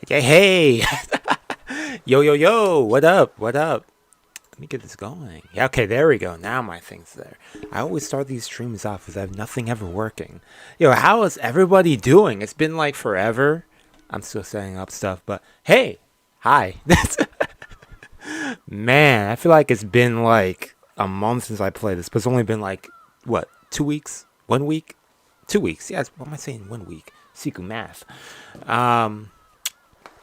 Okay, hey! Yo, yo, yo! What up? What up? Let me get this going. Yeah, okay, there we go. Now my thing's there. I always start these streams off with I have nothing ever working. Yo, how is everybody doing? It's been like forever. I'm still setting up stuff, but hey! Hi. Man, I feel like it's been like a month since I played this, but it's only been like, what, 2 weeks? 1 week? 2 weeks. Yes, what am I saying? 1 week. Seku math.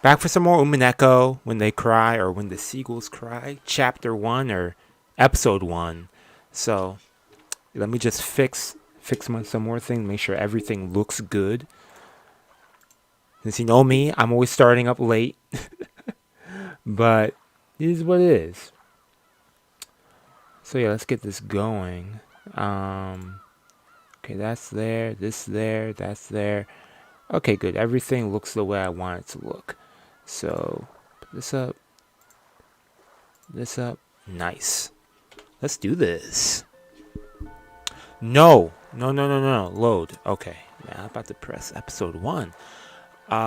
Back for some more Umineko When They Cry, or When the Seagulls Cry, Chapter 1 or Episode 1. So let me just fix some more things, make sure everything looks good. Since you know me, I'm always starting up late. But it is what it is. So yeah, let's get this going. Okay, that's there, this there, that's there. Okay, good. Everything looks the way I want it to look. So, put this up. This up. Nice. Let's do this. No. No, no, no, no. Load. Okay. Now I'm about to press episode 1. Where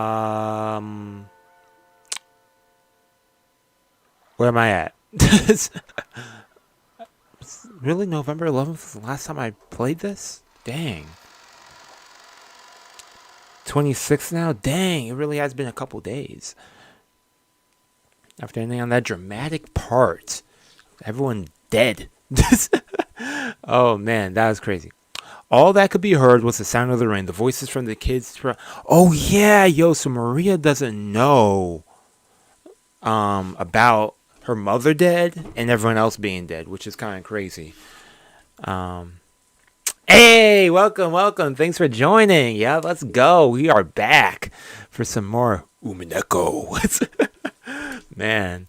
am I at? Really? November 11th was the last time I played this? Dang. 26 now? Dang, it really has been a couple days. After ending on that dramatic part, everyone dead. Oh man, that was crazy. All that could be heard was the sound of the rain, the voices from the kids. Oh yeah, yo, so Maria doesn't know about her mother dead and everyone else being dead, which is kind of crazy. Hey, welcome. Thanks for joining. Yeah, let's go. We are back for some more Umineko. Man.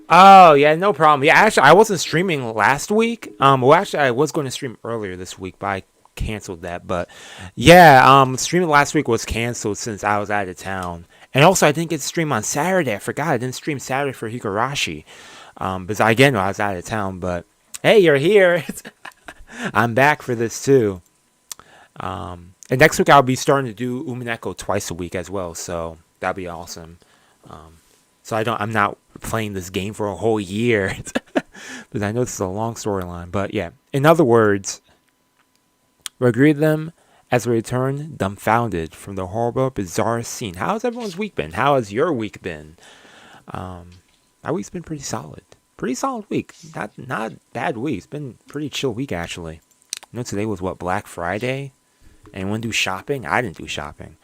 Oh, yeah, no problem. Yeah, actually, I wasn't streaming last week. Well, actually, I was going to stream earlier this week, but I canceled that. But, yeah, streaming last week was canceled since I was out of town. And also, I didn't get to stream on Saturday. I forgot. I didn't stream Saturday for Higurashi. Because, again, I was out of town. But, hey, you're here. I'm back for this, too. And next week, I'll be starting to do Umineko twice a week as well. So, that'll be awesome. So I'm not playing this game for a whole year. Because I know this is a long storyline. But yeah, in other words, we greet them as we return dumbfounded from the horrible, bizarre scene. How has everyone's week been? How has your week been? My week's been pretty solid. Pretty solid week. Not bad week. It's been a pretty chill week, actually. You know, today was what, Black Friday? Anyone do shopping? I didn't do shopping.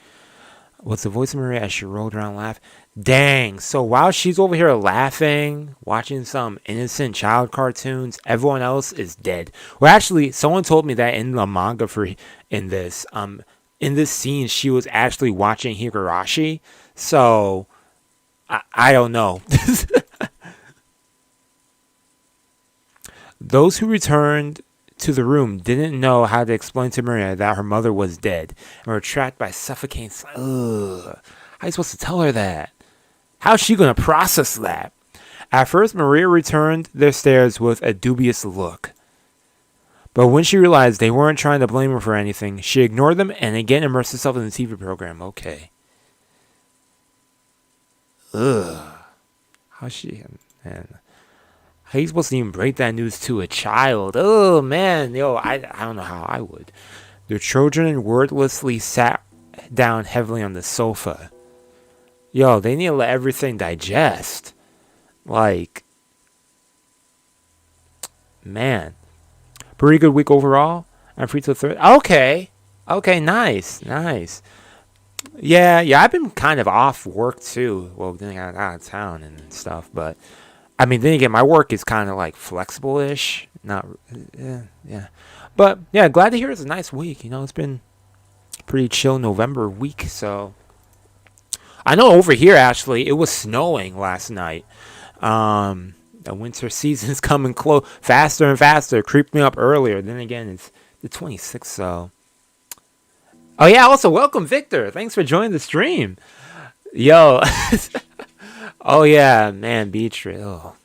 What's the voice of Maria as she rolled around laughing? Dang, so while she's over here laughing, watching some innocent child cartoons, everyone else is dead. Well, actually, someone told me that in the manga in this scene, she was actually watching Higurashi. So, I don't know. Those who returned to the room didn't know how to explain to Maria that her mother was dead and were trapped by suffocating. Ugh. How are you supposed to tell her that? How's she going to process that? At first, Maria returned their stares with a dubious look. But when she realized they weren't trying to blame her for anything, she ignored them and again immersed herself in the TV program. Okay. Ugh. How's she... Man. How are you supposed to even break that news to a child? Oh, man. Yo, I don't know how I would. The children wordlessly sat down heavily on the sofa. Yo, they need to let everything digest. Like, man. Pretty good week overall. I'm free till Thursday. Okay, nice. Yeah, I've been kind of off work too. Well, then I got out of town and stuff, but I mean, then again, my work is kind of like flexible-ish. Not, yeah. But yeah, glad to hear it's a nice week. You know, it's been a pretty chill November week, so. I know over here, actually, it was snowing last night. The winter season's coming close, faster and faster, creeping up earlier. Then again, it's the 26th, so. Oh, yeah, also, welcome, Victor. Thanks for joining the stream. Yo. Oh, yeah, man, Beatrice. Oh.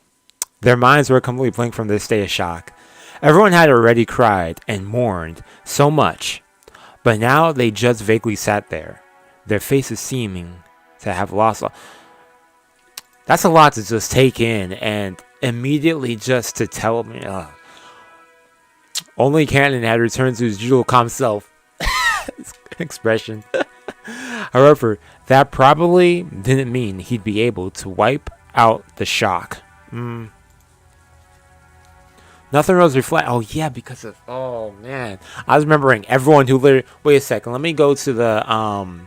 Their minds were completely blank from this state of shock. Everyone had already cried and mourned so much. But now they just vaguely sat there, their faces seeming to have lost. That's a lot to just take in, and immediately just to tell me, only Cannon had returned to his usual calm self. Expression. However, that probably didn't mean he'd be able to wipe out the shock. Nothing was reflect. Oh yeah, because of. Oh man, I was remembering everyone who literally. Wait a second. Let me go to the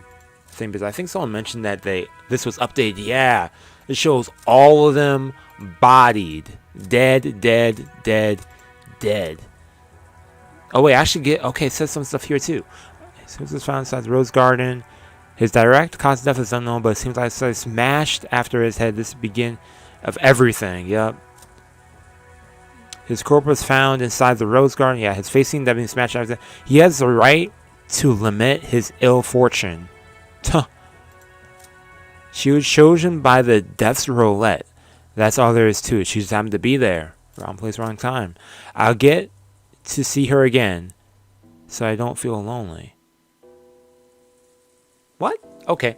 thing because I think someone mentioned that this was updated. Yeah, it shows all of them bodied, dead. Oh wait, I should get. Okay, it says some stuff here too. Seagulls was found inside the rose garden. His direct cause of death is unknown, but it seems like it's smashed after his head. This is the begin of everything. Yep. His corpse was found inside the rose garden. Yeah, his face seemed to have been smashed after. He has the right to lament his ill fortune. Tuh. She was chosen by the death's roulette. That's all there is to it. She just happened to be there. Wrong place, wrong time. I'll get to see her again, so I don't feel lonely. What? Okay.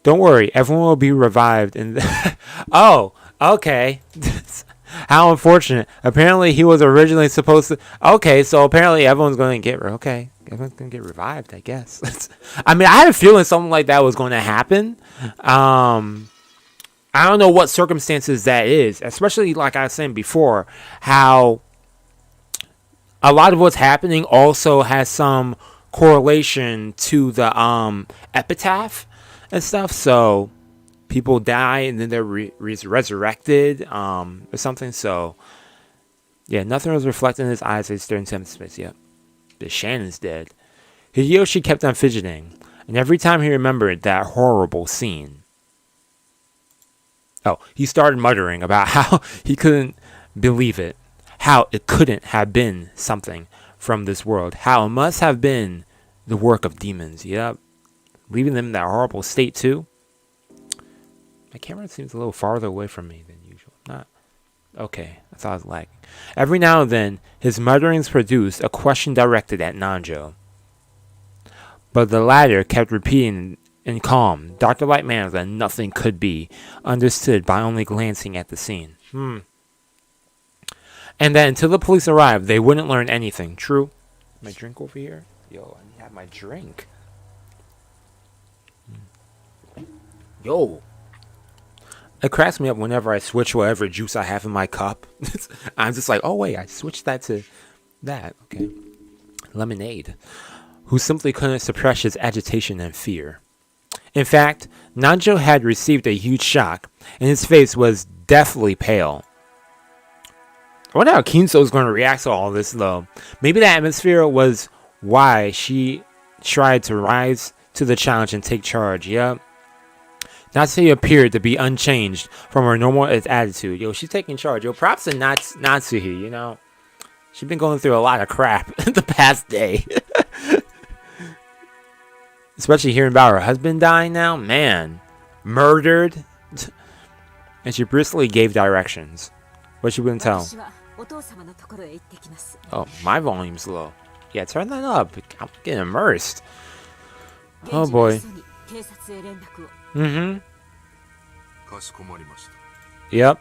Don't worry, everyone will be revived in the Oh, okay. How unfortunate. Apparently he was originally supposed to. Okay, so apparently everyone's going to get. Okay, everyone's going to get revived, I guess. I mean, I had a feeling something like that was going to happen. I don't know what circumstances that is, especially like I was saying before, how a lot of what's happening also has some correlation to the epitaph and stuff. So people die and then they're resurrected or something. So yeah, nothing was reflected in his eyes as he stared into space. Yep, the Shannon's dead. Hideyoshi kept on fidgeting, and every time he remembered that horrible scene, he started muttering about how he couldn't believe it, how it couldn't have been something from this world, how it must have been the work of demons. Yep, leaving them in that horrible state too. My camera seems a little farther away from me than usual. Not okay. I thought I was lagging. Every now and then, his mutterings produced a question directed at Nanjo, but the latter kept repeating in calm, doctor-like manner that nothing could be understood by only glancing at the scene. And that until the police arrived, they wouldn't learn anything. True. My drink over here? Yo, I need to have my drink. Yo. It cracks me up whenever I switch whatever juice I have in my cup. I'm just like, oh wait, I switched that to that. Okay. Lemonade. Who simply couldn't suppress his agitation and fear. In fact, Nanjo had received a huge shock, and his face was deathly pale. I wonder how Kinso is going to react to all this, though. Maybe the atmosphere was why she tried to rise to the challenge and take charge. Yep. Natsuki appeared to be unchanged from her normal attitude. Yo, she's taking charge. Yo, props to Natsuki, you know. She's been going through a lot of crap the past day. Especially hearing about her husband dying now. Man. Murdered. And she briskly gave directions. What she wouldn't tell. Oh, my volume's low. Yeah, turn that up. I'm getting immersed. Oh boy. Mm-hmm. Yep.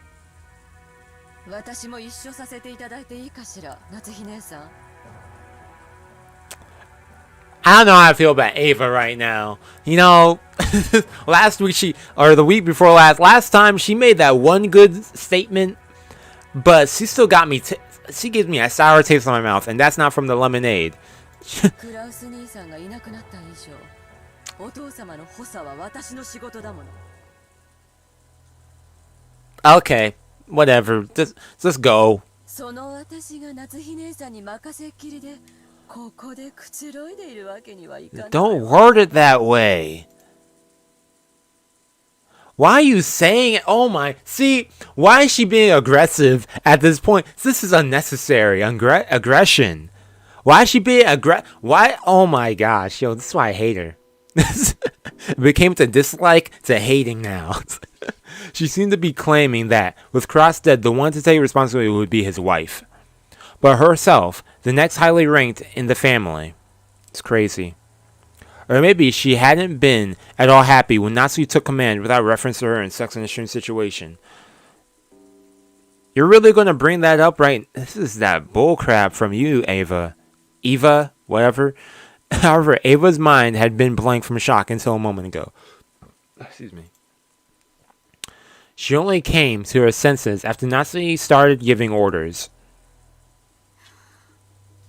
I don't know how I feel about Ava right now. You know, last week the week before last time she made that one good statement, but she still got me, she gives me a sour taste in my mouth, and that's not from the lemonade. Okay, whatever, just go. Don't word it that way. Why are you saying it? Oh my. See, why is she being aggressive at this point? This is unnecessary aggression. Why is she being Why? Oh my gosh. Yo, this is why I hate her. It became to dislike to hating now. She seemed to be claiming that, with Cross dead, the one to take responsibility would be his wife. But herself, the next highly ranked in the family, It's crazy. Or maybe she hadn't been at all happy when Natsuki took command without reference to her in Sex and the Stream situation. You're really going to bring that up, right? This is that bullcrap from you, Ava. Eva, whatever. However, Ava's mind had been blank from shock until a moment ago. Excuse me. She only came to her senses after Natsuki started giving orders.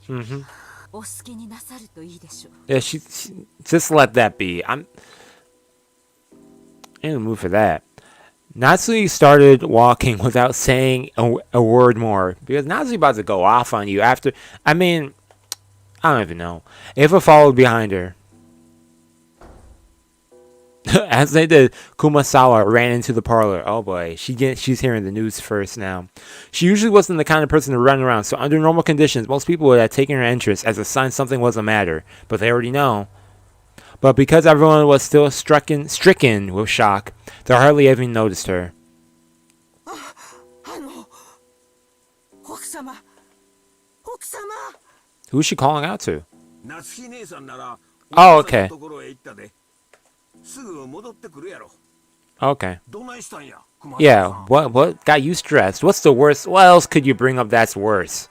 Mm-hmm. Yeah, she just let that be. I'm in the mood for that. Natsuki started walking without saying a word more because Natsuki about to go off on you after. I mean, I don't even know. Ava followed behind her. As they did, Kumasawa ran into the parlor. Oh boy, she's hearing the news first now. She usually wasn't the kind of person to run around, so under normal conditions, most people would have taken her interest as a sign something was the matter. But they already know. But because everyone was still stricken with shock, they hardly even noticed her. Who is she calling out to? Oh, okay. Okay. Yeah, what got you stressed? What's the worst? What else could you bring up that's worse?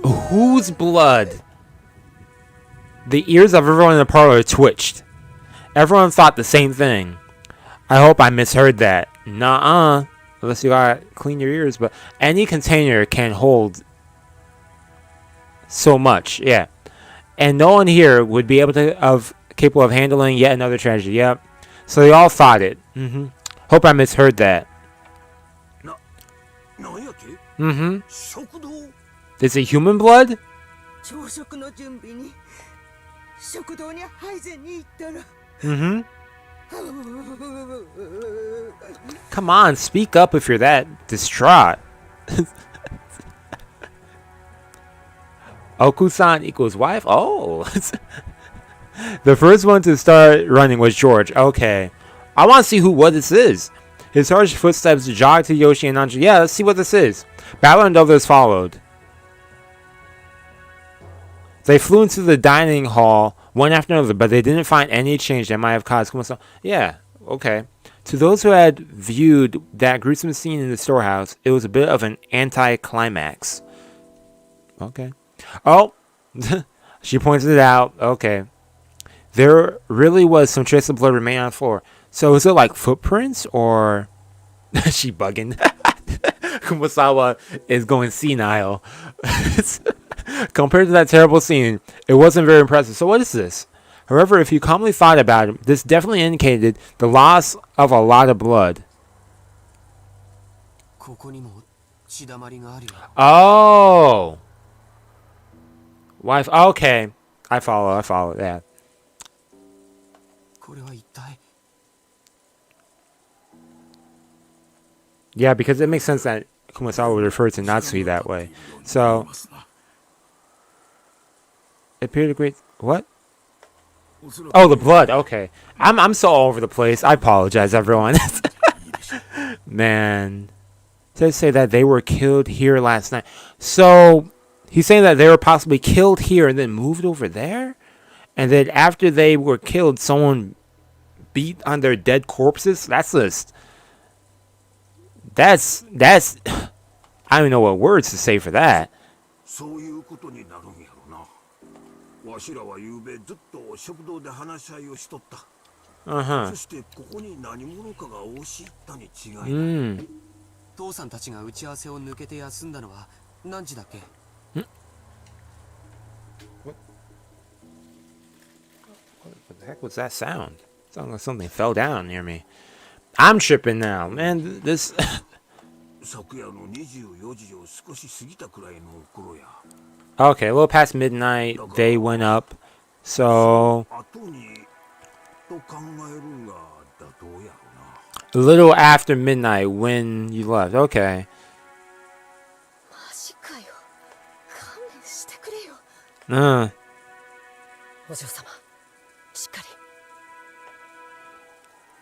Whose blood? The ears of everyone in the parlor twitched. Everyone thought the same thing. I hope I misheard that. Nuh-uh. Unless you gotta clean your ears, but any container can hold so much, yeah. And no one here would be capable of handling yet another tragedy. Yep. So they all thought it. Mm-hmm. Hope I misheard that. Mm-hmm. Is it human blood? Mm-hmm. Come on, speak up if you're that distraught. Oku-san equals wife? Oh. The first one to start running was George. Okay. I want to see what this is. His harsh footsteps jogged to Yoshi and Anji. Yeah, let's see what this is. Battle and others followed. They flew into the dining hall one after another, but they didn't find any change that might have caused Kumasawa. Yeah, okay. To those who had viewed that gruesome scene in the storehouse, it was a bit of an anticlimax. Okay. Oh, she pointed it out. Okay. There really was some trace of blood remaining on the floor. So is it like footprints or... She bugging. Kumasawa is going senile. Compared to that terrible scene, it wasn't very impressive. So what is this? However, if you calmly thought about it, this definitely indicated the loss of a lot of blood. Oh! Wife, okay. I follow that. Yeah, because it makes sense that Kumasawa would refer to Natsuki that way. So, it appeared to great... What? Oh, the blood. Okay. I'm so all over the place. I apologize, everyone. Man. They say that they were killed here last night. So, he's saying that they were possibly killed here and then moved over there? And then after they were killed, someone beat on their dead corpses? That's just... That's... I don't know what words to say for that. Uh-huh. What the heck was that sound? It sounded like something fell down near me. I'm tripping now, man. This... Okay, a little past midnight, they went up. So... A little after midnight when you left. Okay.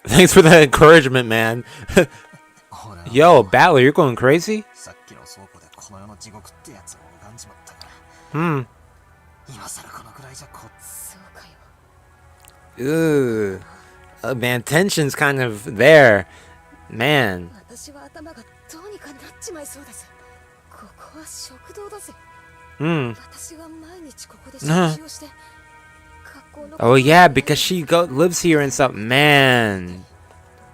Thanks for the encouragement, man. Yo, Battler, you're going crazy? Hmm. Ugh. Man, tension's kind of there. Man. Hmm. Oh yeah, because she lives here and stuff. Man.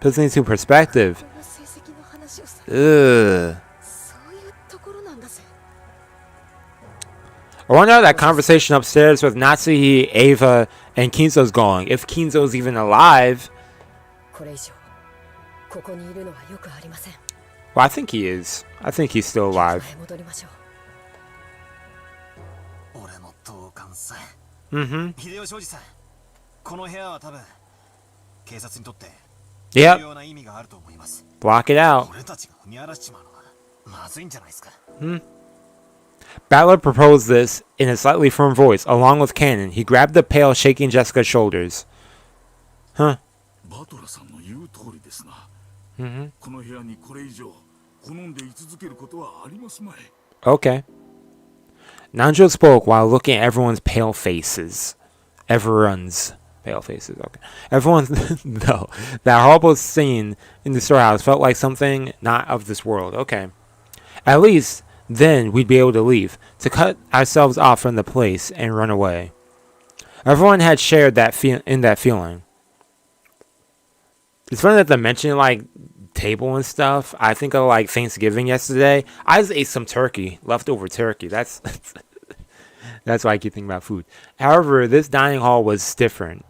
Puts things into perspective. Ugh. I wonder how that conversation upstairs with Natsuhi, Ava, and Kinzo's going. If Kinzo's even alive. Well, I think he is. I think he's still alive. Mm-hmm. Yep. Block it out. Hmm. Battler proposed this in a slightly firm voice, along with Cannon. He grabbed the pail, shaking Jessica's shoulders. Huh. Mm-hmm. Okay. Nanjo spoke while looking at everyone's pale faces. Everyone's pale faces, okay. Everyone's... No. That horrible scene in the storehouse felt like something not of this world. Okay. At least... then we'd be able to leave, to cut ourselves off from the place and run away. Everyone had shared that feeling. It's funny that they mention like table and stuff. I think of like Thanksgiving yesterday. I just ate some turkey, leftover turkey. That's that's why I keep thinking about food. However, this dining hall was different.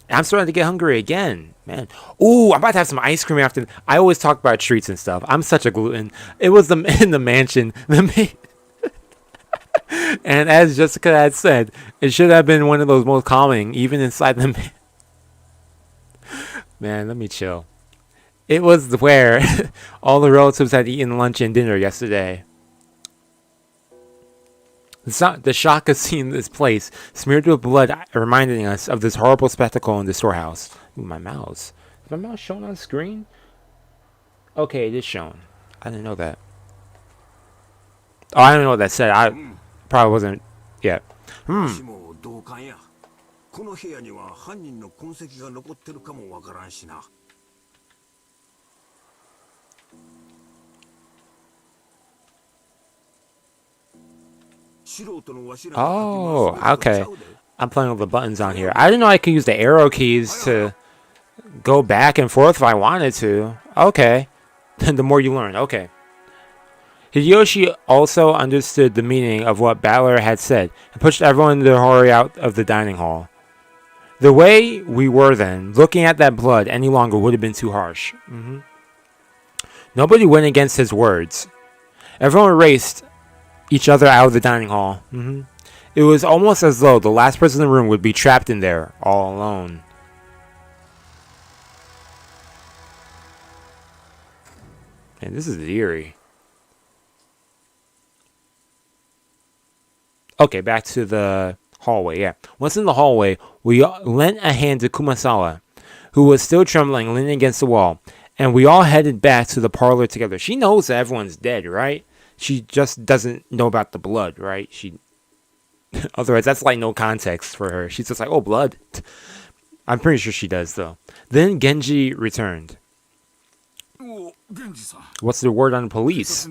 I'm starting to get hungry again, man. Ooh, I'm about to have some ice cream after. I always talk about treats and stuff. I'm such a gluten. It was in the mansion. And as Jessica had said, it should have been one of those most calming, even inside the man, let me chill. It was where all the relatives had eaten lunch and dinner yesterday. The shock of seeing this place smeared with blood reminding us of this horrible spectacle in the storehouse. Ooh, my mouse. Is my mouse shown on screen? Okay, it is shown. I didn't know that. Oh, I don't know what that said. I probably wasn't yet. Oh, okay. I'm playing with the buttons on here. I didn't know I could use the arrow keys to go back and forth if I wanted to. Okay. The more you learn. Okay. Hideyoshi also understood the meaning of what Battler had said and pushed everyone to hurry out of the dining hall. The way we were then, looking at that blood any longer would have been too harsh. Nobody went against his words. Everyone raced each other out of the dining hall. It was almost as though the last person in the room would be trapped in there, all alone. Man, this is eerie. Okay, back to the hallway, yeah. Once in the hallway, we lent a hand to Kumasawa, who was still trembling, leaning against the wall, and we all headed back to the parlor together. She knows that everyone's dead, right? She just doesn't know about the blood, right? Otherwise, that's like no context for her. She's just like, oh, blood. I'm pretty sure she does, though. Then Genji returned. What's the word on the police?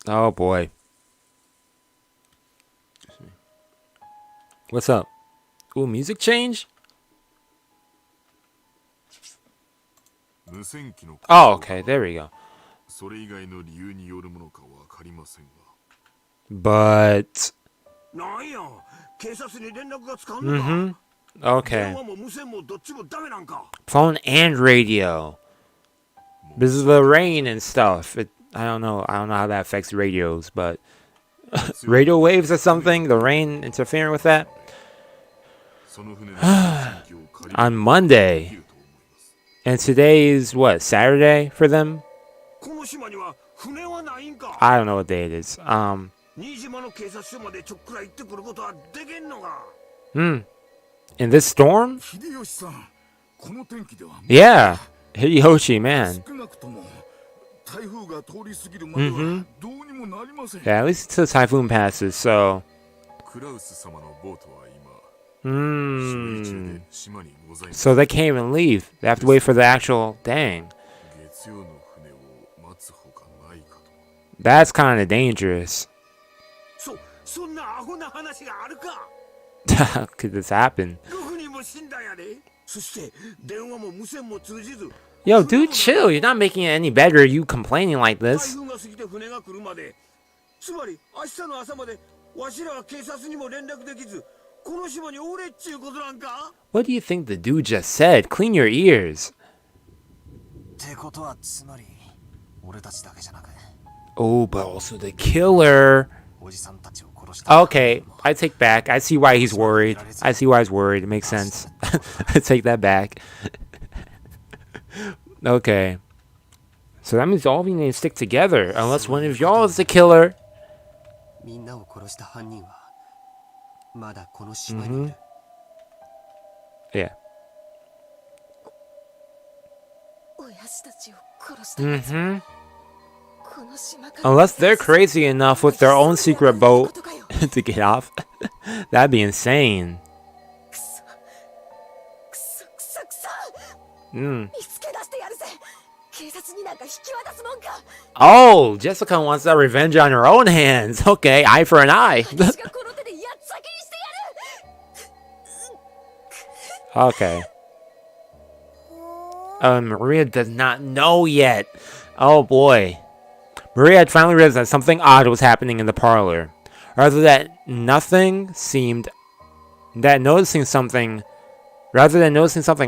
Oh, boy. What's up? Ooh, music change? Oh, okay, there we go. But... Okay. Phone and radio. This is the rain and stuff. I don't know how that affects radios, but... radio waves or something? The rain interfering with that? On Monday. And today is what, Saturday for them? I don't know what day it is. In this storm? Yeah. Hideyoshi, man. Mm-hmm. Yeah, at least until the typhoon passes, so... So they can't even leave. They have to wait for the actual... Dang. That's kind of dangerous. Could this happen? Yo, dude, chill. You're not making it any better. You complaining like this. What do you think the dude just said? Clean your ears. Oh, but also the killer. Okay, I take back. I see why he's worried. It makes sense. I take that back. Okay. So that means all of you need to stick together, unless one of y'all is the killer. Mm-hmm. Yeah. Mm-hmm. Unless they're crazy enough with their own secret boat to get off. That'd be insane. Oh, Jessica wants that revenge on her own hands. Okay, eye for an eye. Okay. Maria does not know yet. Oh boy. Maria had finally realized that something odd was happening in the parlor. Rather than nothing noticing something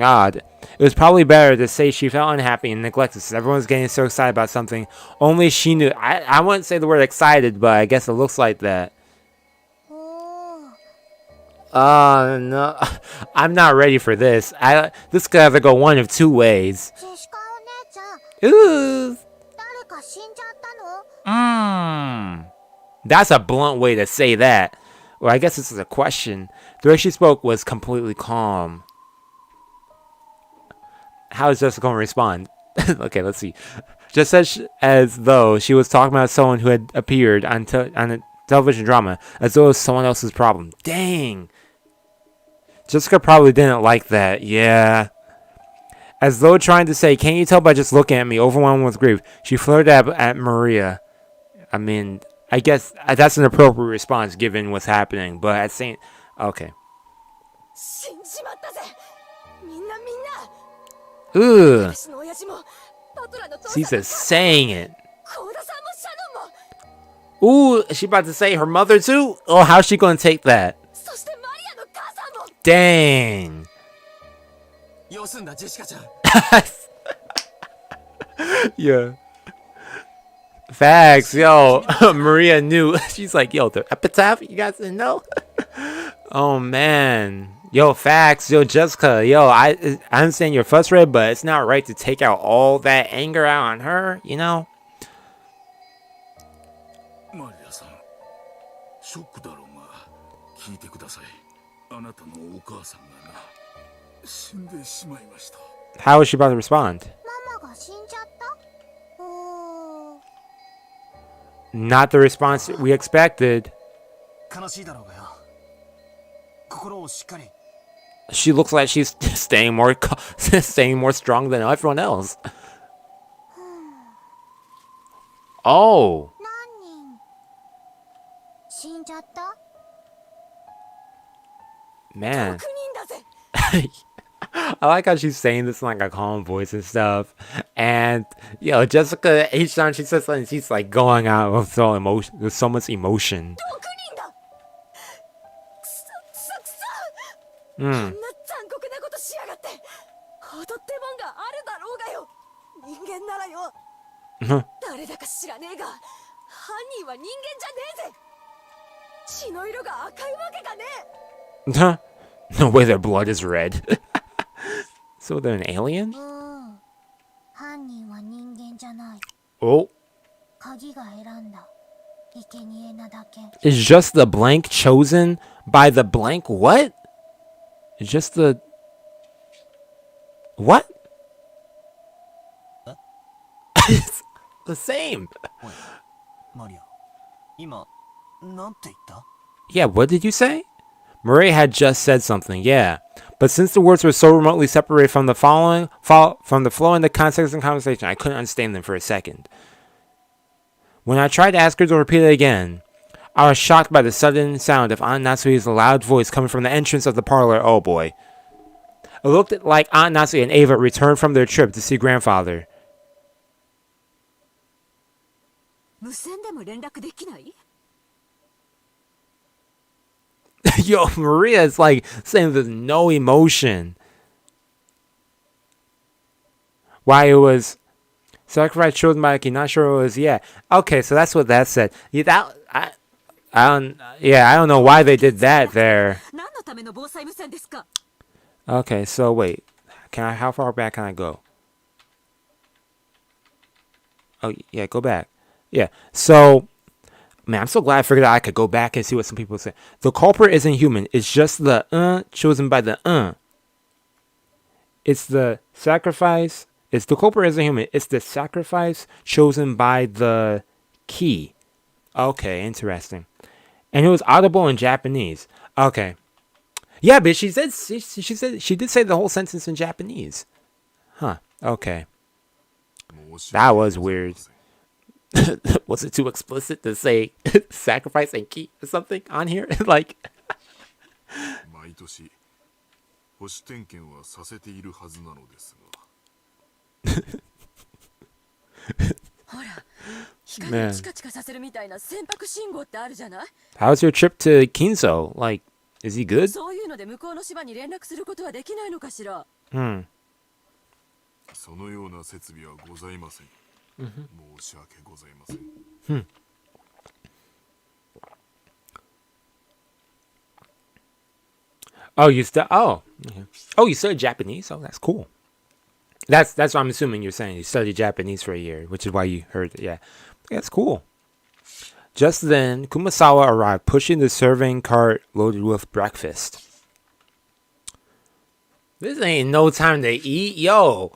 odd, it was probably better to say she felt unhappy and neglected since everyone's getting so excited about something only she knew. I wouldn't say the word excited, but I guess it looks like that. No. I'm not ready for this. This could either go one of two ways. Ooh. That's a blunt way to say that. Well, I guess this is a question. The way she spoke was completely calm. How is Jessica going to respond? Okay, let's see. Just as though she was talking about someone who had appeared on a television drama, as though it was someone else's problem. Dang. Jessica probably didn't like that. Yeah. As though trying to say, can't you tell by just looking at me, overwhelmed with grief, she flirted at Maria. I mean, I guess that's an appropriate response given what's happening, but at Saint... Okay. Ugh. She says saying it. Ooh, is she about to say her mother too? Oh, how's she gonna take that? Dang. Yeah. Facts, yo. Maria knew. She's like, yo, the epitaph, you guys didn't know? Oh, man. Yo, facts. Yo, Jessica. Yo, I understand you're frustrated, but it's not right to take out all that anger out on her, you know? How is she about to respond? Not the response we expected. She looks like she's staying more strong than everyone else. Oh. Man. I like how she's saying this in like a calm voice and stuff. And Jessica, each time she says something, she's like going out with so much emotion. No way their blood is red. So they're an alien? Oh. Is just the blank chosen by the blank what? It's just the... What? It's the same. Yeah, what did you say? Maria had just said something, yeah. But since the words were so remotely separated from the flow in the context of the conversation, I couldn't understand them for a second. When I tried to ask her to repeat it again, I was shocked by the sudden sound of Aunt Natsui's loud voice coming from the entrance of the parlor. Oh boy. It looked like Aunt Natsui and Ava returned from their trip to see grandfather. Yo, Maria is like saying there's no emotion. Why it was sacrifice chosen by Aki, not sure it was, yeah. Okay, so that's what that said. Yeah, I don't know why they did that there. Okay, so wait. How far back can I go? Oh, yeah, go back. Yeah, so, man, I'm so glad I figured out I could go back and see what some people say. The culprit isn't human. It's just the chosen by the It's the sacrifice. It's the culprit isn't human. It's the sacrifice chosen by the key. Okay, interesting. And it was audible in Japanese. Okay. Yeah, but she said she did say the whole sentence in Japanese. Huh. Okay. That was weird. Was it too explicit to say sacrifice and key or something on here? Like. Man. How's your trip to Kinzo? Like, is he good? Hmm. Hmm. Oh, you you studied Japanese? Oh, that's cool. That's what I'm assuming you're saying. You studied Japanese for a year, which is why you heard it. Yeah. That's cool. Just then, Kumasawa arrived, pushing the serving cart loaded with breakfast. This ain't no time to eat, yo.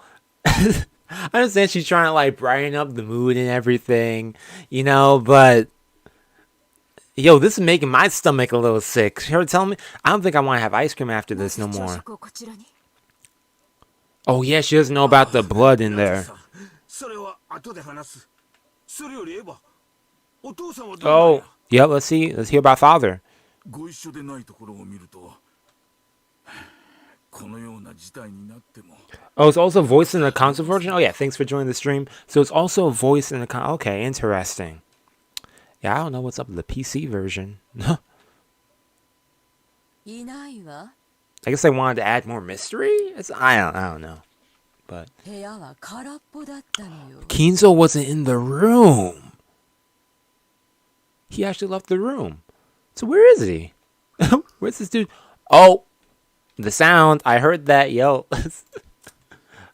I understand she's trying to like brighten up the mood and everything, but yo, this is making my stomach a little sick. Her telling me, I don't think I want to have ice cream after this no more. Oh yeah, she doesn't know about the blood in there. Oh, yeah, let's hear about father. Oh, it's also voiced in the console version? Oh yeah, thanks for joining the stream. So it's also a voice in the okay, interesting. Yeah, I don't know what's up with the PC version. I guess they wanted to add more mystery? I don't know. But Kinzo wasn't in the room. He actually left the room. So where is he? Where's this dude? Oh, the sound. I heard that. Yo.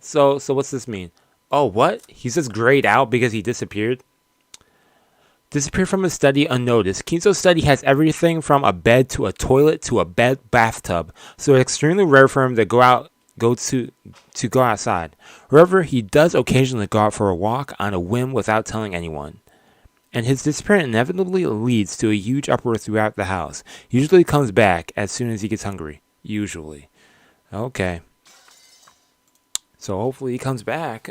So what's this mean? Oh, what? He's just grayed out because he disappeared? Disappeared from his study unnoticed. Kinzo's study has everything from a bed to a toilet to a bathtub, so it's extremely rare for him to go outside. However, he does occasionally go out for a walk on a whim without telling anyone. And his disappearance inevitably leads to a huge uproar throughout the house. He usually comes back as soon as he gets hungry. Usually. Okay. So hopefully he comes back.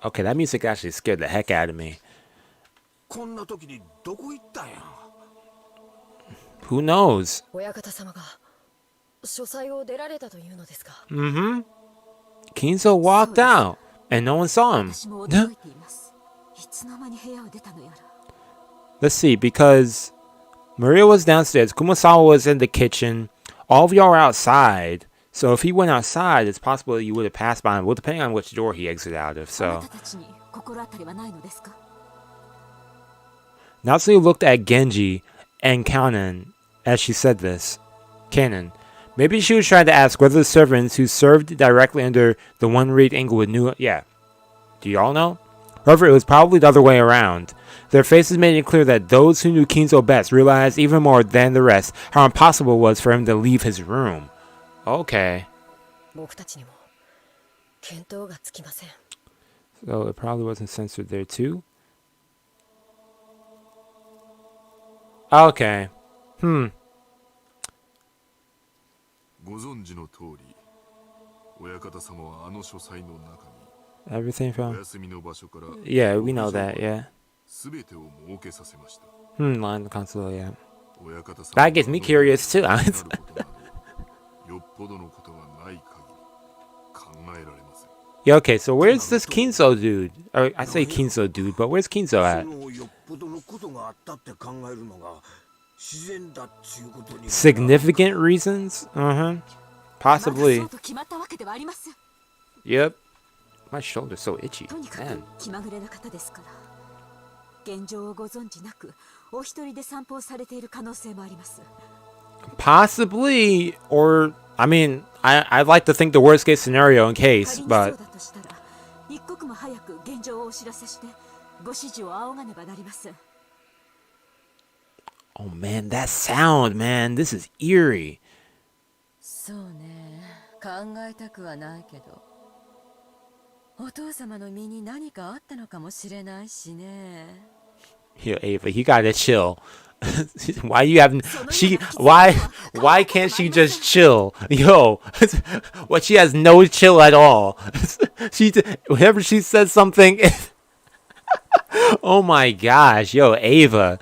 Okay, that music actually scared the heck out of me. Who knows? Mm-hmm. Kinzo walked out, and no one saw him. Let's see, because Maria was downstairs, Kumasawa was in the kitchen, all of y'all are outside. So if he went outside, it's possible that you would have passed by him. Well, depending on which door he exited out of. So Natsui looked at Genji and Kanon as she said this. Kanon. Maybe she was trying to ask whether the servants who served directly under the one-reed Inglewood knew. Yeah. Do y'all know? However, it was probably the other way around. Their faces made it clear that those who knew Kinzo best realized even more than the rest how impossible it was for him to leave his room. Okay. So it probably wasn't censored there too. Okay. Everything from... Yeah, we know that, yeah. Line the console, yeah. That gets me curious too. Yeah, okay, so where's this Kinzo dude? Or, I say Kinzo dude, but where's Kinzo at? Significant reasons? Possibly. Yep. My shoulder's so itchy. Man. Possibly, or I mean, I'd like to think the worst case scenario in case, but oh man, that sound, man, this is eerie. Yo, Ava, you gotta chill. Why you having why can't she just chill? Yo, what, she has no chill at all. Whenever she says something, oh my gosh, yo, Ava.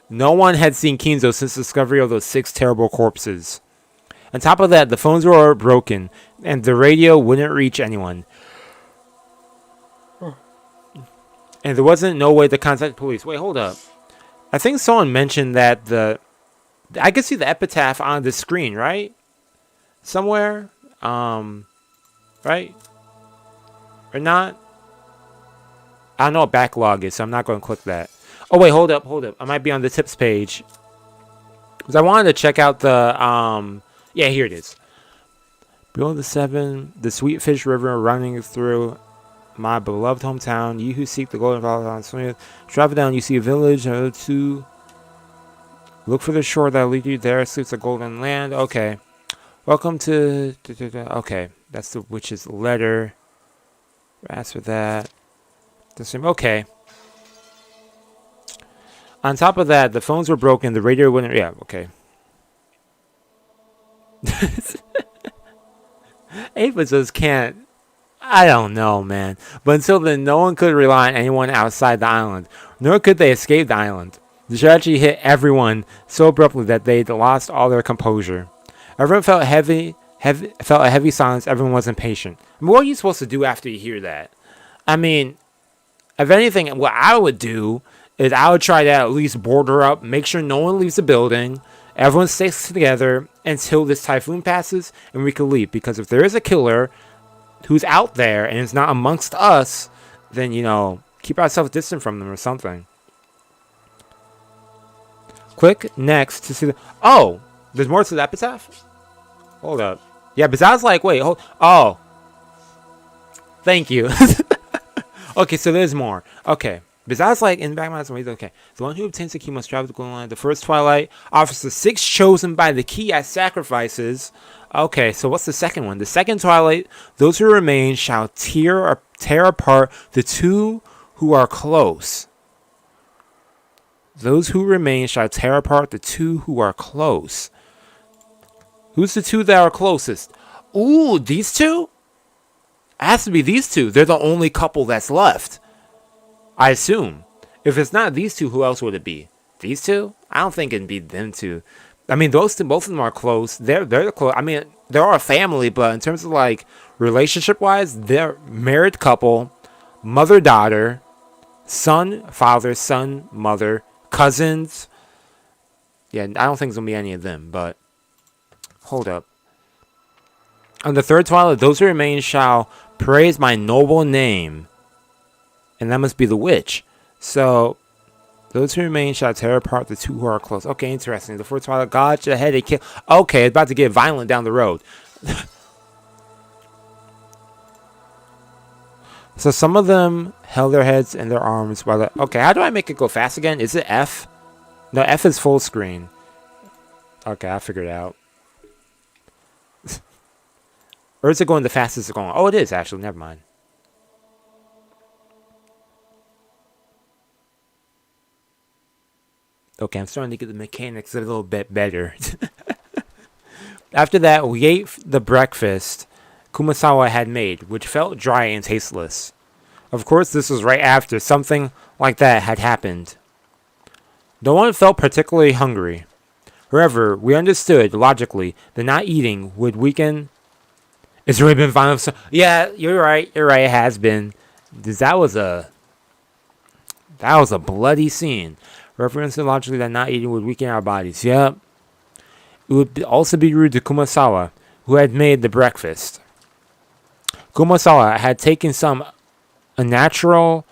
No one had seen Kinzo since the discovery of those 6 terrible corpses. On top of that, the phones were broken, and the radio wouldn't reach anyone. And there wasn't no way to contact police. Wait, hold up. I think someone mentioned that I could see the epitaph on the screen, right? Somewhere. Right? Or not? I don't know what backlog is, so I'm not going to click that. Oh, wait, hold up. I might be on the tips page. Because I wanted to check out the, yeah, here it is. Below the 7, the Sweet Fish River running through my beloved hometown. You who seek the golden valley on swing, travel down, you see a village. To look for the shore that will lead you there. Sleeps a golden land. Okay. Welcome to... Okay. That's the witch's letter. Ask for that. The same. Okay. On top of that, the phones were broken. The radio wouldn't... Yeah, okay. Ava just can't... I don't know, man. But until then, no one could rely on anyone outside the island. Nor could they escape the island. The tragedy hit everyone so abruptly that they'd lost all their composure. Everyone felt felt a heavy silence. Everyone was impatient. I mean, what are you supposed to do after you hear that? I mean, if anything, what I would do is I would try to at least board her up, make sure no one leaves the building, everyone stays together until this typhoon passes, and we can leave. Because if there is a killer who's out there and is not amongst us, then, you know, keep ourselves distant from them or something. Click next to see the... Oh! There's more to the epitaph? Hold up. Yeah, because I was like, wait, hold... Oh. Thank you. Okay, so there's more. Okay. Because I was like, in the back of my mind, okay. The one who obtains the key must travel to the golden land. The first twilight offers the 6 chosen by the key as sacrifices. Okay, so what's the second one? The second twilight, those who remain shall tear apart the 2 who are close. Those who remain shall tear apart the 2 who are close. Who's the 2 that are closest? Ooh, these 2? It has to be these 2. They're the only couple that's left, I assume. If it's not these 2, who else would it be? These 2? I don't think it'd be them 2. I mean, those 2, both of them are close. They're close. I mean, they're a family, but in terms of like relationship-wise, they're married couple, mother-daughter, son, father, son, mother, cousins. Yeah, I don't think it's gonna be any of them. But hold up. On the third twilight, those who remain shall praise my noble name, and that must be the witch. So. Those who remain shall tear apart the 2 who are close. Okay, interesting. The fourth twilight, God should head a kill. Okay, it's about to get violent down the road. So some of them held their heads in their arms while okay, how do I make it go fast again? Is it F? No, F is full screen. Okay, I figured it out. Or is it going the fastest it's going? Oh, it is actually. Never mind. Okay, I'm starting to get the mechanics a little bit better. After that, we ate the breakfast Kumasawa had made, which felt dry and tasteless. Of course, this was right after something like that had happened. No one felt particularly hungry. However, we understood, logically, that not eating would weaken... It's really been fine. Yeah, you're right, it has been. That was a bloody scene. Referencing logically that not eating would weaken our bodies. Yep. It would also be rude to Kumasawa, who had made the breakfast. Kumasawa had taken some unnatural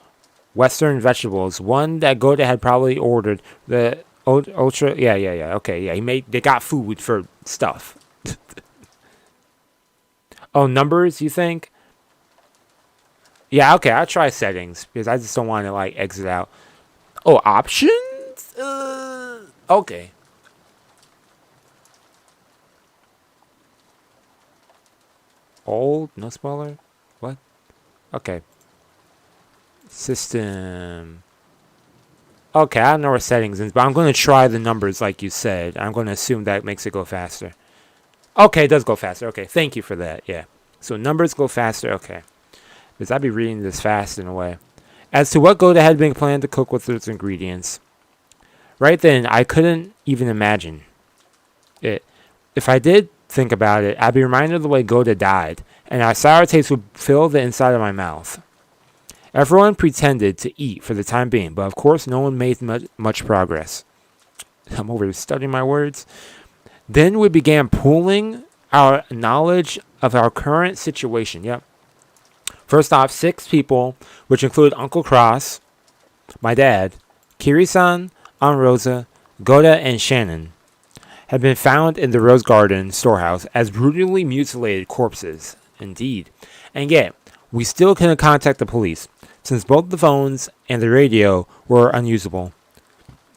Western vegetables, one that Goda had probably ordered. The ultra, okay, yeah. They got food for stuff. Oh, numbers, you think? Yeah, okay, I'll try settings because I just don't want to like exit out. Oh, options? Okay. Old, no spoiler. What? Okay. System. Okay, I don't know where settings is, but I'm going to try the numbers like you said. I'm going to assume that makes it go faster. Okay, it does go faster. Okay, thank you for that. Yeah. So numbers go faster. Okay. Because I'd be reading this fast in a way. As to what Goda had been planned to cook with its ingredients. Right then, I couldn't even imagine it. If I did think about it, I'd be reminded of the way Goda died, and our sour taste would fill the inside of my mouth. Everyone pretended to eat for the time being, but of course no one made much progress. I'm over studying my words. Then we began pooling our knowledge of our current situation. Yep. First off, 6 people, which include Uncle Cross, my dad, Kiri-san, Aunt Rosa, Goda, and Shannon, had been found in the Rose Garden storehouse as brutally mutilated corpses. Indeed. And yet, we still couldn't contact the police, since both the phones and the radio were unusable.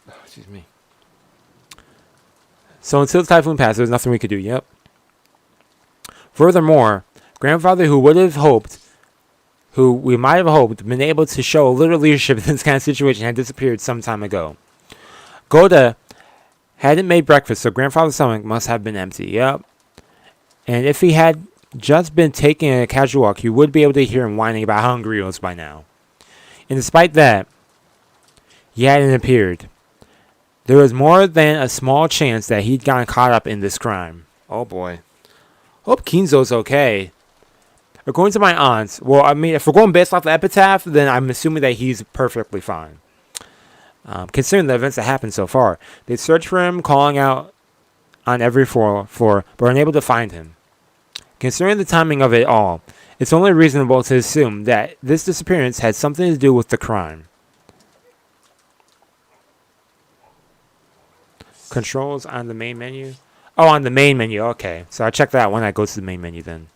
Oh, excuse me. So until the typhoon passed, there was nothing we could do. Yep. Furthermore, grandfather who we might have hoped, been able to show a little leadership in this kind of situation had disappeared some time ago. Goda hadn't made breakfast, so grandfather's stomach must have been empty. Yep. And if he had just been taking a casual walk, you would be able to hear him whining about how hungry he was by now. And despite that, he hadn't appeared. There was more than a small chance that he'd gotten caught up in this crime. Oh boy. Hope Kinzo's okay. According to my aunts, well, I mean, if we're going based off the epitaph, then I'm assuming that he's perfectly fine. Considering the events that happened so far, they searched for him, calling out on every floor, but were unable to find him. Considering the timing of it all, it's only reasonable to assume that this disappearance had something to do with the crime. Controls on the main menu? Oh, on the main menu, okay. So I check that when I go to the main menu then.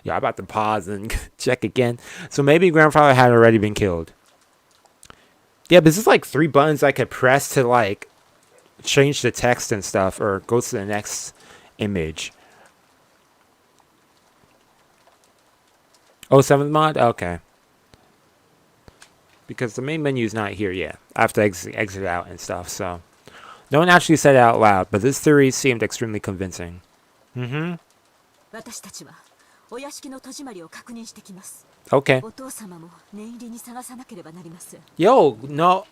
Yeah, I'm about to pause and check again. So maybe grandfather had already been killed. Yeah, but this is like 3 buttons I could press to like change the text and stuff or go to the next image. Oh, 7th mod? Okay. Because the main menu is not here yet. I have to exit out and stuff, so. No one actually said it out loud, but this theory seemed extremely convincing. Mm-hmm. Okay. Yo, no.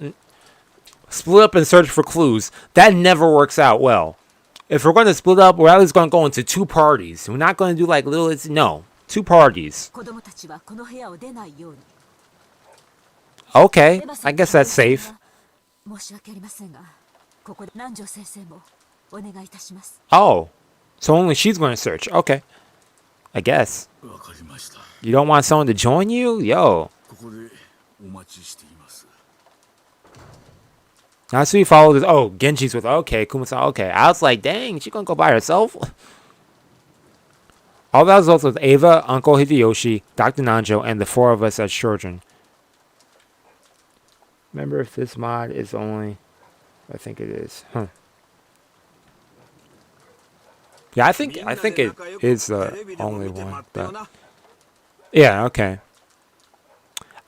Split up and search for clues. That never works out well. If we're going to split up, we're at least going to go into 2 parties. We're not going to do like little, no. 2 parties. Okay, I guess that's safe. Oh, so only she's going to search. Okay, I guess. You don't want someone to join you? Yo. Now, so you follow this. Oh, Genji's with. Okay, Kuma-san. Okay, I was like, dang, she gonna go by herself? All the results with Ava, Uncle Hideyoshi, Dr. Nanjo, and the four of us as children. Remember if this mod is only... I think it is. Huh. Yeah, I think it is the only one. But yeah, okay.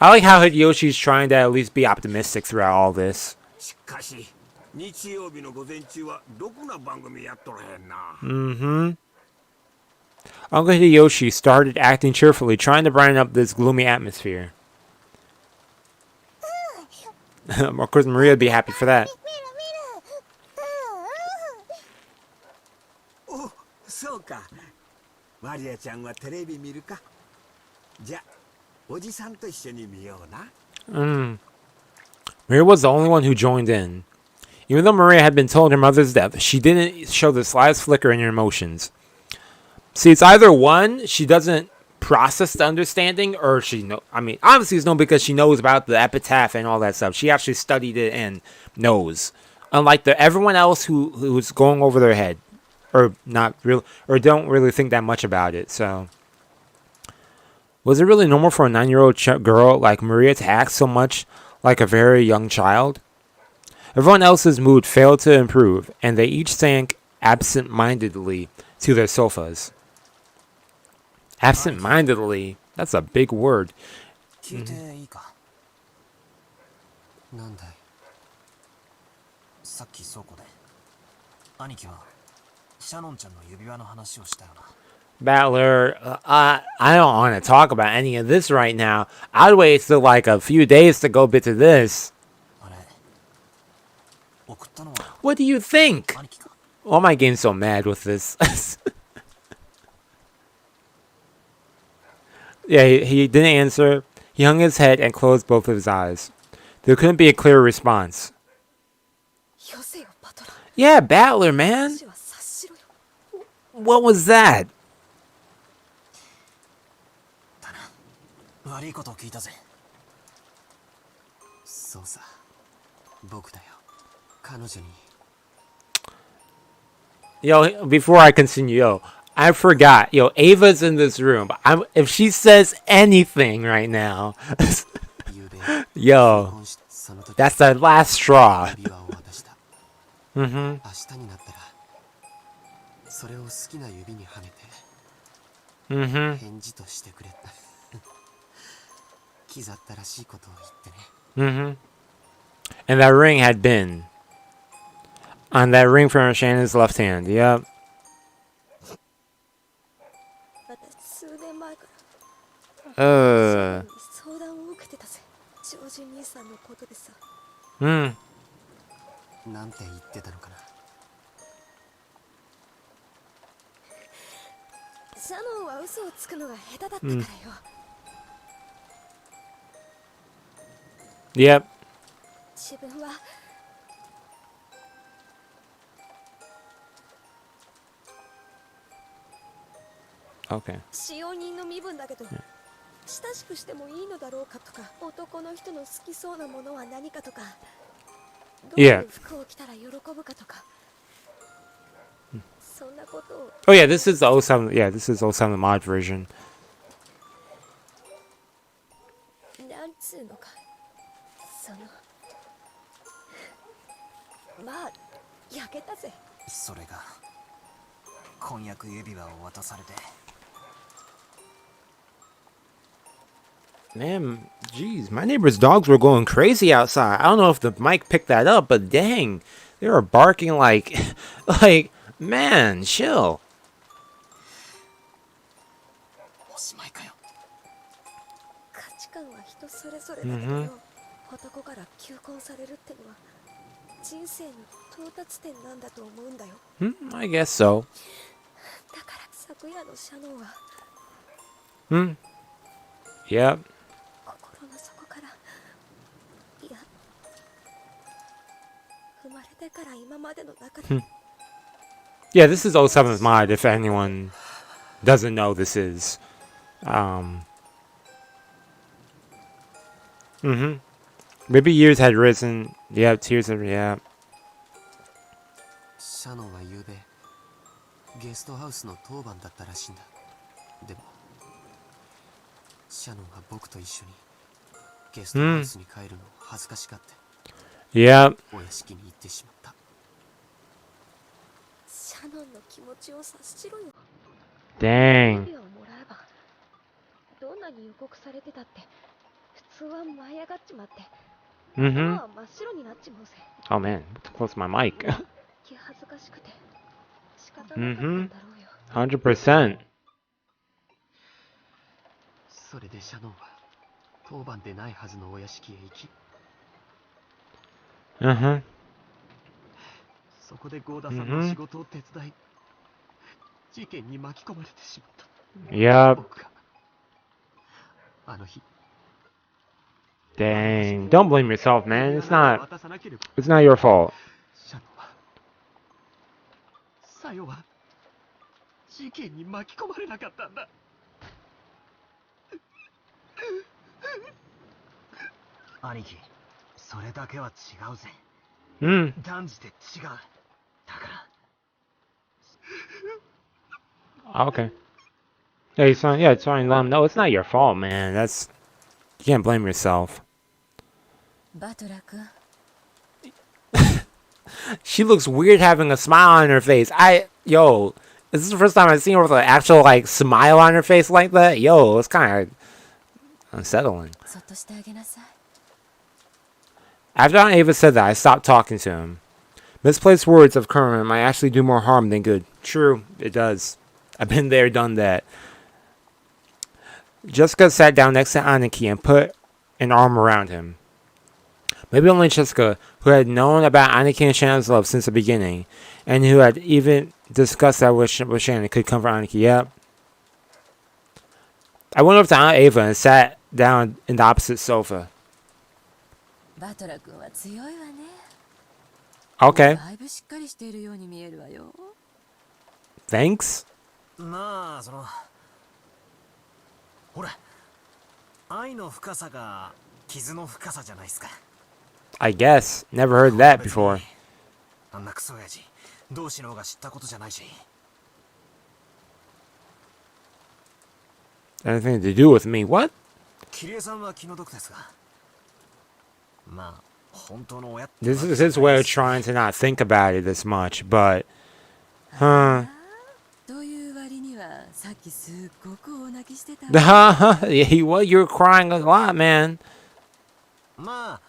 I like how Hideyoshi's trying to at least be optimistic throughout all this. Mm-hmm. Uncle Hideyoshi started acting cheerfully, trying to brighten up this gloomy atmosphere. Of course, Maria would be happy for that. Maria was the only one who joined in. Even though Maria had been told her mother's death, she didn't show the slightest flicker in her emotions. See, it's either one, she doesn't process the understanding, or obviously it's no, because she knows about the epitaph and all that stuff. She actually studied it and knows. Unlike everyone else who's going over their head, or not real, or don't really think that much about it. So, was it really normal for a 9-year-old girl like Maria to act so much like a very young child? Everyone else's mood failed to improve, and they each sank absent-mindedly to their sofas. Absent-mindedly? That's a big word. Battler, I don't want to talk about any of this right now. I'd wait till like a few days to go bit to this. What do you think? Why am I getting so mad with this? Yeah, he didn't answer. He hung his head and closed both of his eyes. There couldn't be a clear response. Yeah, Battler, man. What was that? Yo, before I continue, I forgot. Ava's in this room. If she says anything right now, that's the last straw. Mm-hmm. Mm-hmm. Mm-hmm. And that ring had been on that ring from Shannon's left hand. Yep. Yep. Okay. Yeah. Oh yeah, this is the 07. Yeah, this is 07 mod version. Man, jeez, my neighbor's dogs were going crazy outside. I don't know if the mic picked that up, but dang, they were barking like, man, chill. Mm-hmm. I guess so. Yep. Yeah, this is 07's mod, if anyone doesn't know this is. Maybe years had risen. Yeah, tears have, yeah. Hmm. Yep. Dang. Mm-hmm. Oh man, close my mic. Mm-hmm. 100%. それでシャノンは当番でないはずのお屋敷へ行き、Uh-huh. そこでゴーダさんの仕事を手伝い、事件に巻き込まれてしまった。Yep. 僕があの日。Dang. Don't blame yourself, man. It's not your fault. シャノンは、サヨは事件に巻き込まれなかったんだ。兄貴、それだけは違うぜ。Hmm. 断じて違う。だから。Okay. Yeah, it's fine. Yeah, it's fine. Let him know it's not your fault, man. You can't blame yourself. She looks weird having a smile on her face. Yo, is this the first time I've seen her with an actual, like, smile on her face like that? Yo, it's kind of unsettling. After Aunt Ava said that, I stopped talking to him. Misplaced words of Kermit might actually do more harm than good. True, it does. I've been there, done that. Jessica sat down next to Aniki and put an arm around him. Maybe only Jessica, who had known about Aniki and Shannon's love since the beginning, and who had even discussed that with Shannon, could comfort Aniki. Yep. I went over to Aunt Ava and sat down in the opposite sofa. Okay. Thanks. まあ、ほら、愛の深さが傷の深さじゃないですか。I guess. Never heard that before. あんなクソ親父、同志の方が知ったことじゃないし。Anything to do with me? What? キリエさんは気の毒ですが。まあ、本当の親って。This is his way of trying to not think about it this much, but. Huh. You were crying a lot, man. まあ、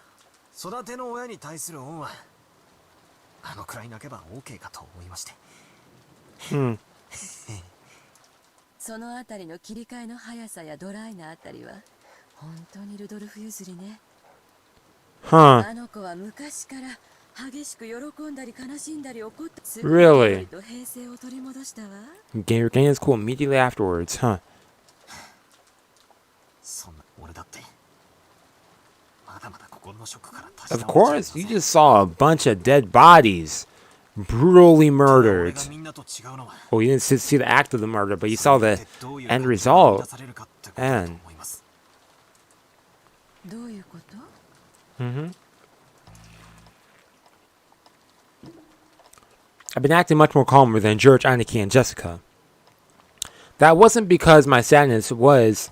育ての親に対する恩はあのくらい泣けば OK かと思いまして。そのあたりの切り替えの速さやドライなあたりは本当にルドルフ譲りね。あの子は昔から激しく喜んだり悲しんだり怒った。Really? と平静を取り戻したわ。Regained his cool immediately afterwards, huh? そんな俺だって。Of course, you just saw a bunch of dead bodies, brutally murdered. Well, you didn't see the act of the murder, but you saw the end result. And I've been acting much more calmer than George, Aniki, and Jessica. That wasn't because my sadness was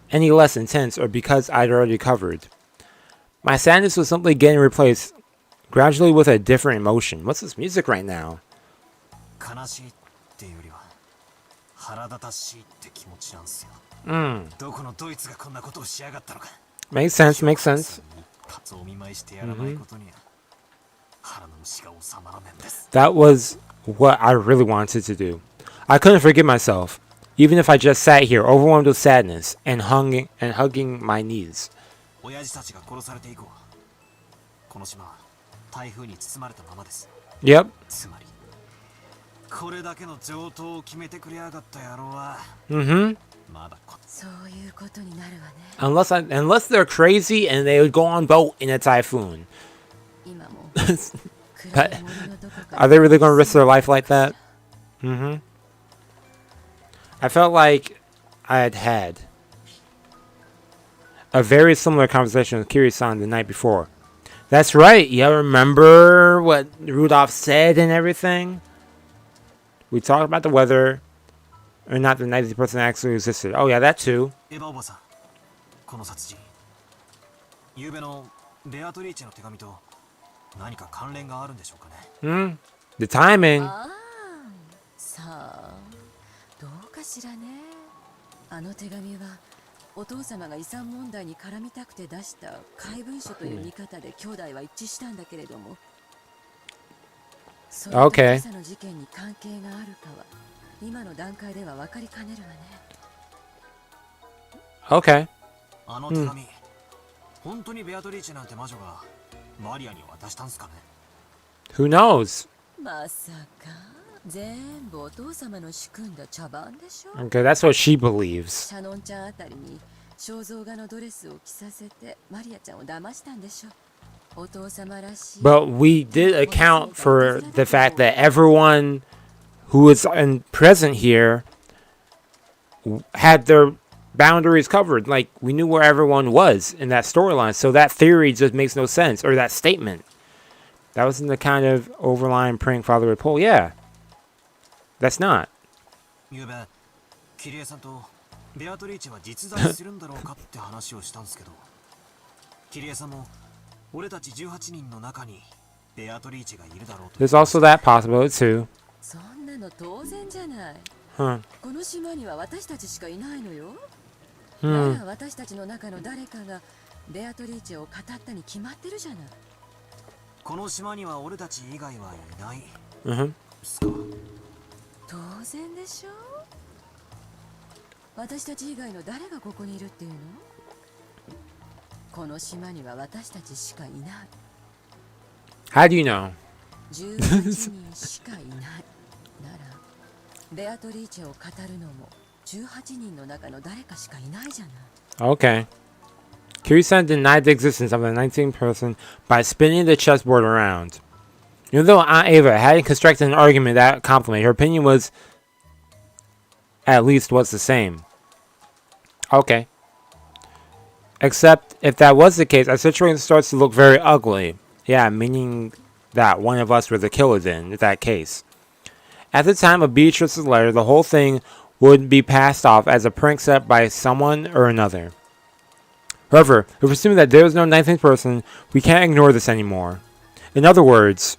any less intense or because I'd already recovered. My sadness was simply getting replaced gradually with a different emotion. What's this music right now? Makes sense, makes sense. That was what I really wanted to do. I couldn't forgive myself, even if I just sat here overwhelmed with sadness and hugging my knees. Yep. Unless they're crazy and they would go on boat in a typhoon. But are they really going to risk their life like that? I felt like I had a very similar conversation with Kiri-san the night before. That's right. You remember what Rudolph said and everything? We talked about the weather, or not the 90% actually existed. Oh yeah, that too. この殺人。昨夜のベアトリーチェの手紙と何か関連があるんでしょうかね。The timing. ああ、さあ、どうかしらね。あの手紙はお父様が遺産問題に絡みたくて出した怪文書という見方で兄弟は一致したんだけれども、それと今朝の事件に関係があるかは今の段階では分かりかねるわね。Okay. あの手紙、本当にベアトリーチェなんて魔女がマリアに渡したんすかね。 Who knows? まさか全部お父様の仕組んだ茶番でしょ。 Okay, that's what she believes. シャノンちゃんあたりに肖像画のドレスを着させてマリアちゃんを騙したんでしょ。お父様らしい。 But we did account for the fact that everyone who was present here had their boundaries covered. Like, we knew where everyone was in that storyline. So that theory just makes no sense. Or that statement. That wasn't the kind of overlying prank father would pull. Yeah. That's not. 昨夜キリエさんとベアトリーチェは実在するんだろうかって話をしたんですけど、キリエさんも俺たち18人の中にベアトリーチェがいるだろうと。 There's also that possibility too. そんなの当然じゃない。 Huh. この島には私たちしかいないのよ。 Hmm. なら私たちの中の誰かがベアトリーチェを語ったに決まってるじゃない。この島には俺たち以外はいない。 Uh-huh. すか。当然でしょ。私たち以外の誰がここにいるっていうの。この島には私たちしかいない。 How do you know? 18人しかいないならベアトリーチェを語るのも18人の中の誰かしかいないじゃない。 Okay. Kiryu-san denied the existence of the 19th person by spinning the chessboard around. Even though Aunt Ava hadn't constructed an argument that complimented, her opinion was at least was the same. Okay. Except if that was the case, our situation starts to look very ugly. Yeah, meaning that one of us were the killer then, in that case. At the time of Beatrice's letter, the whole thing would be passed off as a prank set by someone or another. However, if we assume that there is no 19th person, we can't ignore this anymore. In other words,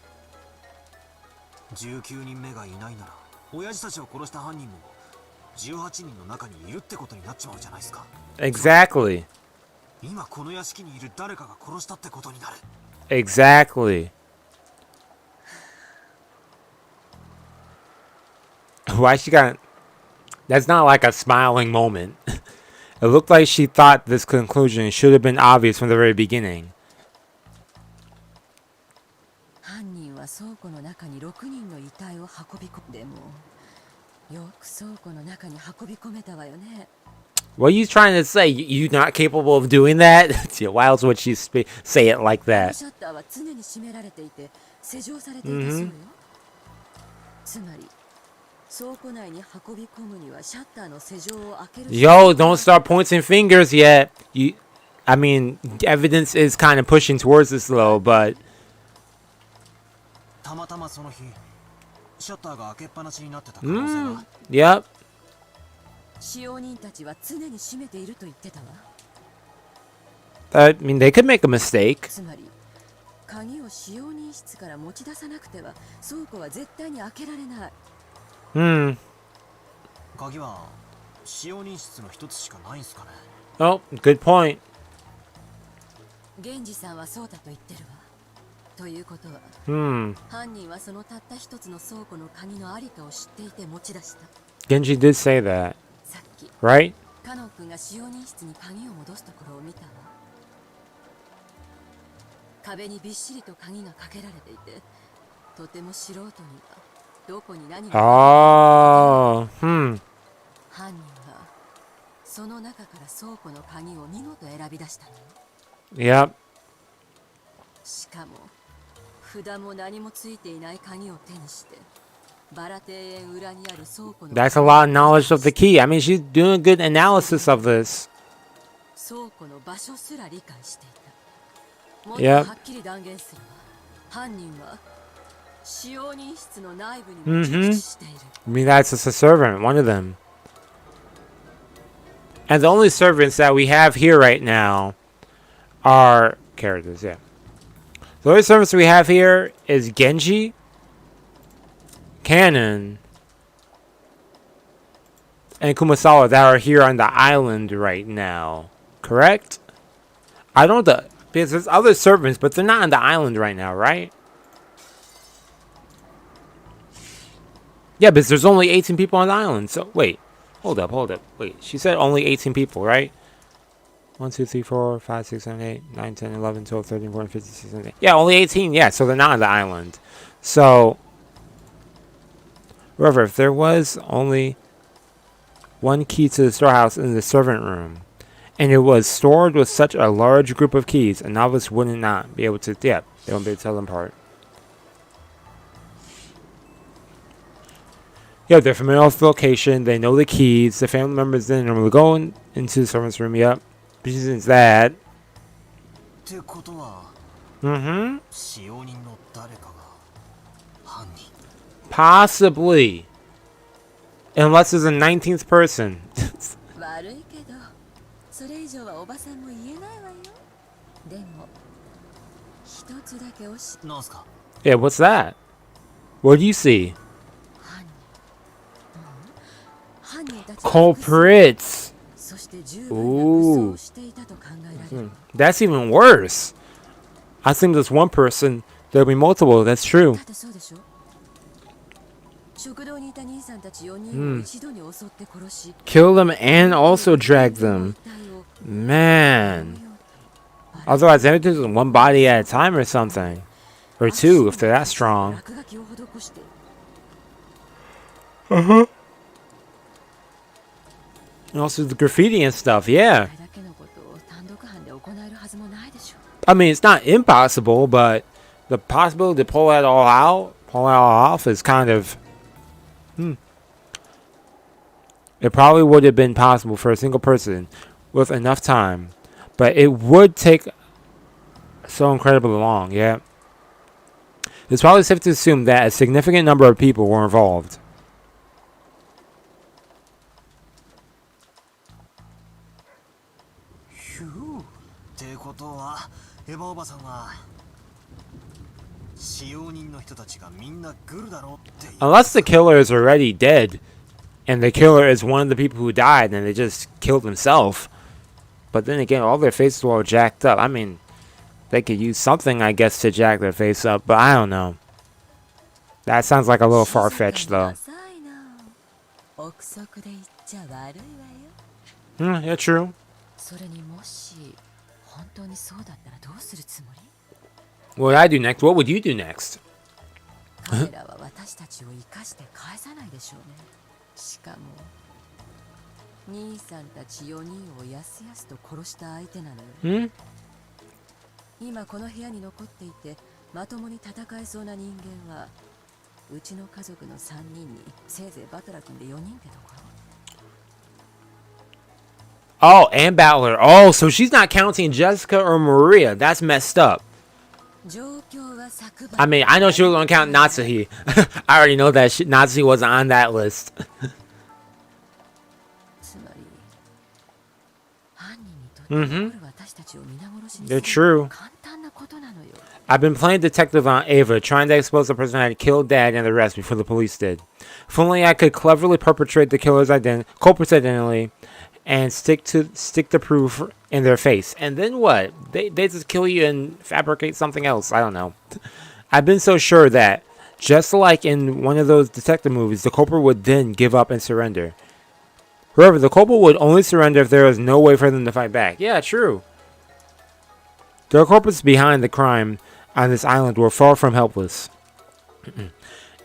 19人目がいないなら親父たちを殺した犯人も18人の中にいるってことになっちまうじゃないですか。 exactly. 今この屋敷にいる誰かが殺したってことになる。 Exactly. Why she got... That's not like a smiling moment. It looked like she thought this conclusion should have been obvious from the very beginning. 犯人は倉庫の中に6人の遺体を運び込んでもよく倉庫の中に運び込めたわよね。 What are you trying to say? You not capable of doing that? Why else would she say it like シ that? ャッターは常に閉められていて施錠されていたそうよ。つまり倉庫内に運び込むにはシャッターの施錠を開ける。 Yo, don't start pointing fingers yet. I mean, evidence is kind of pushing towards this though, but たまたまその日シャッターが開けっぱなしになってた可能性が。 yep. 使用人たちは常に閉めていると言ってたわ。 I mean, they could make a mistake. つまり鍵を使用人室から持ち出さなくては倉庫は絶対に開けられない。 Hmm. 鍵は使用人室の一つしかないんすかね。 Oh, good point. 源氏さんはそうだと言ってるわ。ということは、 犯人はそのたった一つの倉庫の鍵のありかを知っていて持ち出した。 Genji did say that, さっき right? カノン君が使用人室に鍵を戻すところを見たわ。壁にびっしりと鍵がかけられていて、とても素人にはどこに何が Oh, 犯人はその中から倉庫の鍵を見事選び出したの。 yep. しかも札も何もついていない鍵を手にしてバラ庭園裏にある倉庫の That's a lot of knowledge of the key. I mean, she's doing a good analysis of this. 倉庫の場所すら理解していた。もっと Yep. はっきり断言するわ。犯人は使用人室の内部にも熟知している。 I mean, that's just a servant, one of them. And the only servants that we have here right now are characters, yeah. The only servants we have here is Genji, Kanon, and Kumasawa that are here on the island right now. Correct? I don't know because there's other servants, but they're not on the island right now, right? Yeah, because there's only 18 people on the island. So, wait. Hold up. Wait, she said only 18 people, right? 1, 2, 3, 4, 5, 6, 7, 8, 9, 10, 11, 12, 13, 14, 15, 16, 17. Yeah, only 18. Yeah, so they're not on the island. So, however, if there was only one key to the storehouse in the servant room, and it was stored with such a large group of keys, a novice would not be able to, yeah, they won't be able to tell them apart. Yeah, they're familiar with the location, they know the keys, the family members didn't normally go into the servant's room, yep. Since that. Mm-hmm. Possibly. Unless there's a 19th person. Yeah, what's that? What do you see? Culprits. Ooh. That's even worse. I think there's one person. There'll be multiple. That's true. Kill them and also drag them. Man. Otherwise, everything's in one body at a time or something. Or two, if they're that strong. Uh-huh. And also the graffiti and stuff, yeah. I mean, it's not impossible, but the possibility to pull that all off is kind of... It probably would have been possible for a single person with enough time. But it would take so incredibly long, yeah. It's probably safe to assume that a significant number of people were involved. Unless the killer is already dead, and the killer is one of the people who died, and they just killed himself. But then again, all their faces were all jacked up. I mean, they could use something, I guess, to jack their face up, but I don't know. That sounds like a little far-fetched, though. Yeah, true. What would I do next? What would you do next? Hmm? Oh, and Battler. Oh, so she's not counting Jessica or Maria. That's messed up. I mean, I know she was going to count Natsuhi. I already know that Natsuhi wasn't on that list. Mm-hmm. They're true. I've been playing detective on Ava, trying to expose the person who had killed Dad and the rest before the police did. If only I could cleverly perpetrate the killer's culprit's identity, and stick the proof in their face. And then what? They just kill you and fabricate something else. I don't know. I've been so sure that, just like in one of those detective movies, the culprit would then give up and surrender. However, the culprit would only surrender if there was no way for them to fight back. Yeah, true. The culprits behind the crime on this island were far from helpless.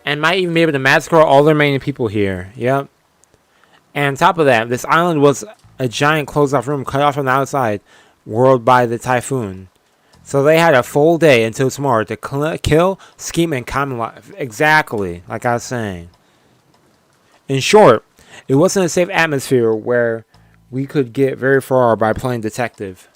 And might even be able to massacre all the remaining people here. Yep. And on top of that, this island was a giant closed-off room cut off from the outside world by the typhoon. So they had a full day until tomorrow to kill, scheme, and common life. Exactly, like I was saying. In short, it wasn't a safe atmosphere where we could get very far by playing detective.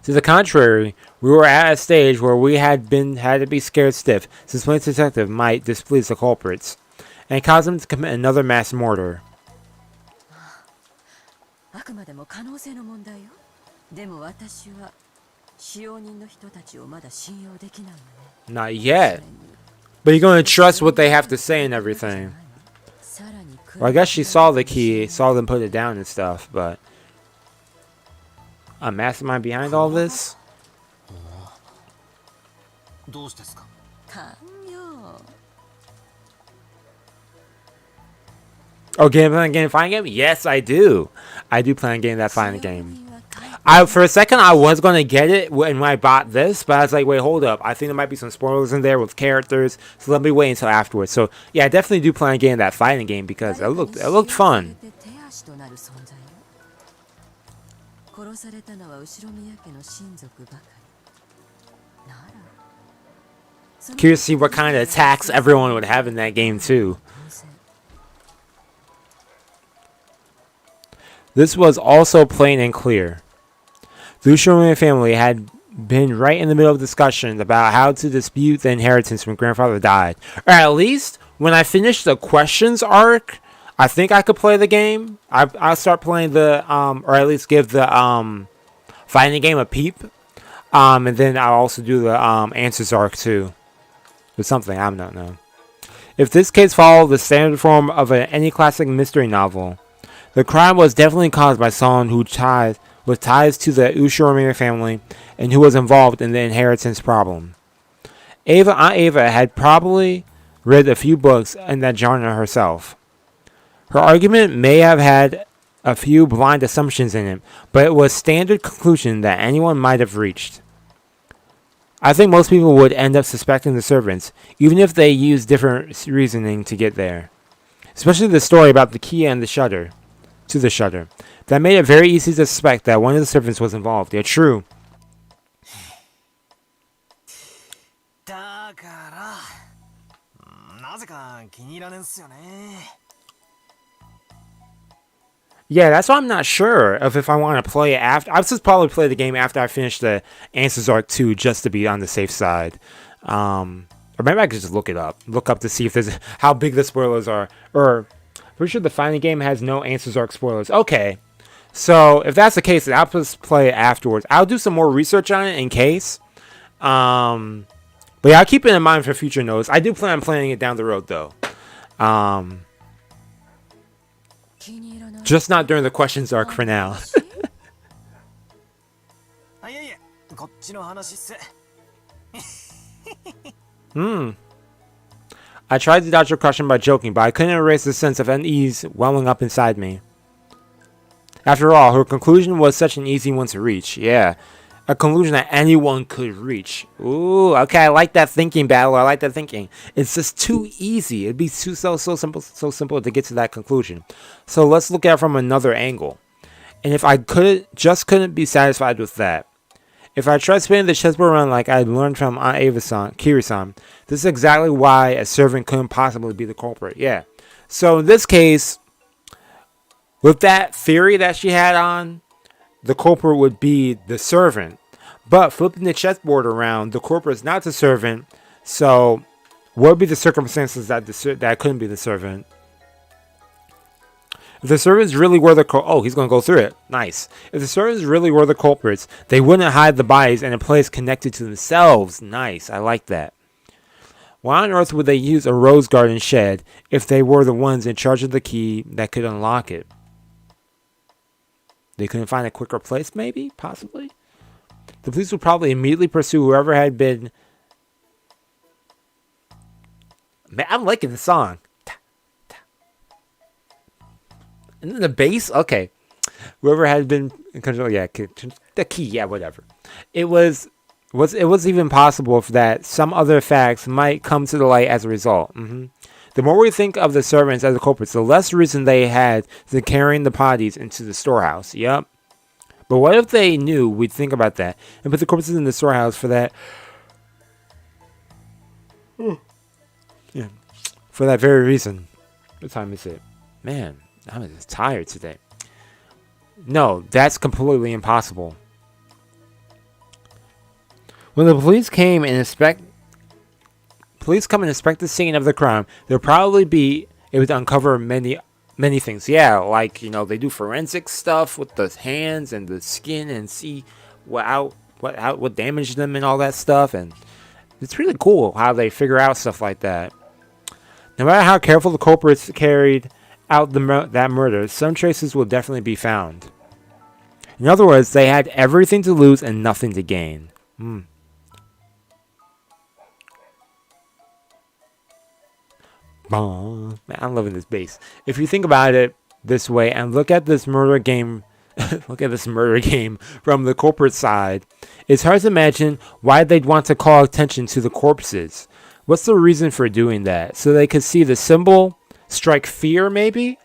To the contrary, we were at a stage where we had to be scared stiff, since playing detective might displease the culprits and cause them to commit another mass murder. あくまでも可能性の問題よ。でも私は使用人の人たちをまだ信用できないわね。 Not yet. But you're gonna trust what they have to say and everything. Well, I guess she saw the key, saw them put it down and stuff, but a mastermind behind all this? どうしてですか？勘よ。 Oh, plan on getting fighting game? Yes, I do. I do plan on getting that fighting game. For a second, I was gonna get it when I bought this, but I was like, wait, hold up. I think there might be some spoilers in there with characters, so let me wait until afterwards. So yeah, I definitely do plan on getting that fighting game because it looked fun. 殺されたのは後宮家の親族ばかり。なら Curious to see what kind of attacks everyone would have in that game too. This was also plain and clear. The Ushiromiya family had been right in the middle of discussions about how to dispute the inheritance when grandfather died. Or at least, when I finish the questions arc, I think I could play the game. I'll start playing the, or at least give the, fighting game a peep. And then I'll also do the, answers arc too. Or something, I don't know. If this case followed the standard form of any classic mystery novel, the crime was definitely caused by someone who with ties to the Ushiromiya family and who was involved in the inheritance problem. Aunt Ava had probably read a few books in that genre herself. Her argument may have had a few blind assumptions in it, but it was a standard conclusion that anyone might have reached. I think most people would end up suspecting the servants, even if they used different reasoning to get there. Especially the story about the key and the shutter. To the shutter. That made it very easy to suspect that one of the servants was involved. Yeah, true. だからなぜか気に入らねんすよね。 Yeah, that's why I'm not sure of if I want to play it after. I'll just probably play the game after I finish the Answers Arc 2 just to be on the safe side. Or maybe I could just look it up. Look up to see if there's how big the spoilers are. Or pretty sure the fighting game has no Answers Arc spoilers. Okay. So if that's the case, then I'll just play it afterwards. I'll do some more research on it in case. But yeah, I'll keep it in mind for future notes. I do plan on playing it down the road though. Just not during the questions arc for now. いやいや、こっちの話っす。I tried to dodge your question by joking, but I couldn't erase the sense of unease welling up inside me. After all, her conclusion was such an easy one to reach. Yeah, a conclusion that anyone could reach. Ooh, okay, I like that thinking, Battle. I like that thinking. It's just too easy. It'd be so simple to get to that conclusion. So let's look at it from another angle. And if I couldn't be satisfied with that. If I tried spinning the chessboard around like I learned from Aunt Ava-san, Kiri-san, this is exactly why a servant couldn't possibly be the culprit. Yeah. So in this case, with that theory that she had on, the culprit would be the servant. But flipping the chessboard around, the culprit is not the servant. So what would be the circumstances that that couldn't be the servant? If the servants really were the oh, he's going to go through it. Nice. If the servants really were the culprits, they wouldn't hide the bodies in a place connected to themselves. Nice. I like that. Why on earth would they use a rose garden shed if they were the ones in charge of the key that could unlock it? They couldn't find a quicker place, maybe? Possibly? The police would probably immediately pursue whoever had been... Man, I'm liking the song. And then the bass? Okay. Whoever had been in control, yeah, the key, yeah, whatever. It was even possible that some other facts might come to the light as a result. The more we think of the servants as the culprits, the less reason they had to carrying the bodies into the storehouse. Yep. But what if they knew we'd think about that and put the corpses in the storehouse for that? Yeah, for that very reason. What time is it? Man, I'm just tired today. No, that's completely impossible. When the police come and inspect the scene of the crime, they'll probably be able to uncover many Many things, yeah. Like, they do forensic stuff with the hands and the skin and see what damaged them and all that stuff. And it's really cool how they figure out stuff like that. No matter how careful the culprits carried out that murder, some traces will definitely be found. In other words, they had everything to lose and nothing to gain. Man, I'm loving this bass. If you think about it this way and look at this murder game, from the culprit side, it's hard to imagine why they'd want to call attention to the corpses. What's the reason for doing that? So they could see the symbol, strike fear, maybe?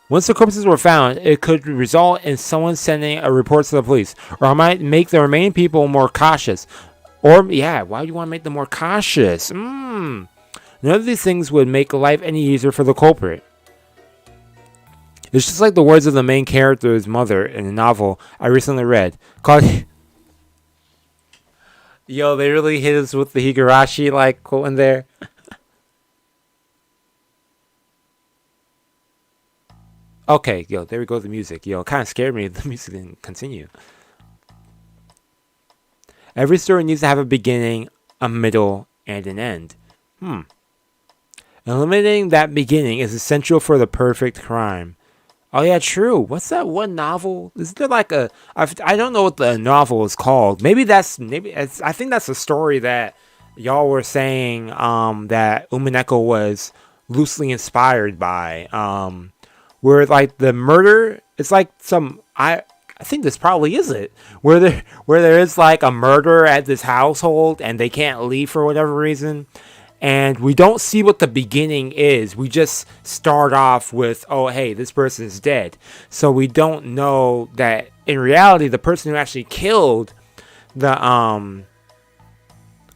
Once the corpses were found, it could result in someone sending a report to the police, or it might make the remaining people more cautious. Or, why do you want to make them more cautious? None of these things would make life any easier for the culprit. It's just like the words of the main character's mother in a novel I recently read, called... Yo, they really hit us with the Higurashi, quote in there. Okay, there we go, the music. It kind of scared me. The music didn't continue. Every story needs to have a beginning, a middle, and an end. Eliminating that beginning is essential for the perfect crime. Oh yeah, true. What's that one novel? Is there I don't know what the novel is called. I think that's a story that y'all were saying that Umineko was loosely inspired by. Where the murder, it's I think this probably is it. Where there is a murder at this household and they can't leave for whatever reason. And we don't see what the beginning is. We just start off with, oh, hey, this person is dead. So we don't know that in reality, the person who actually killed the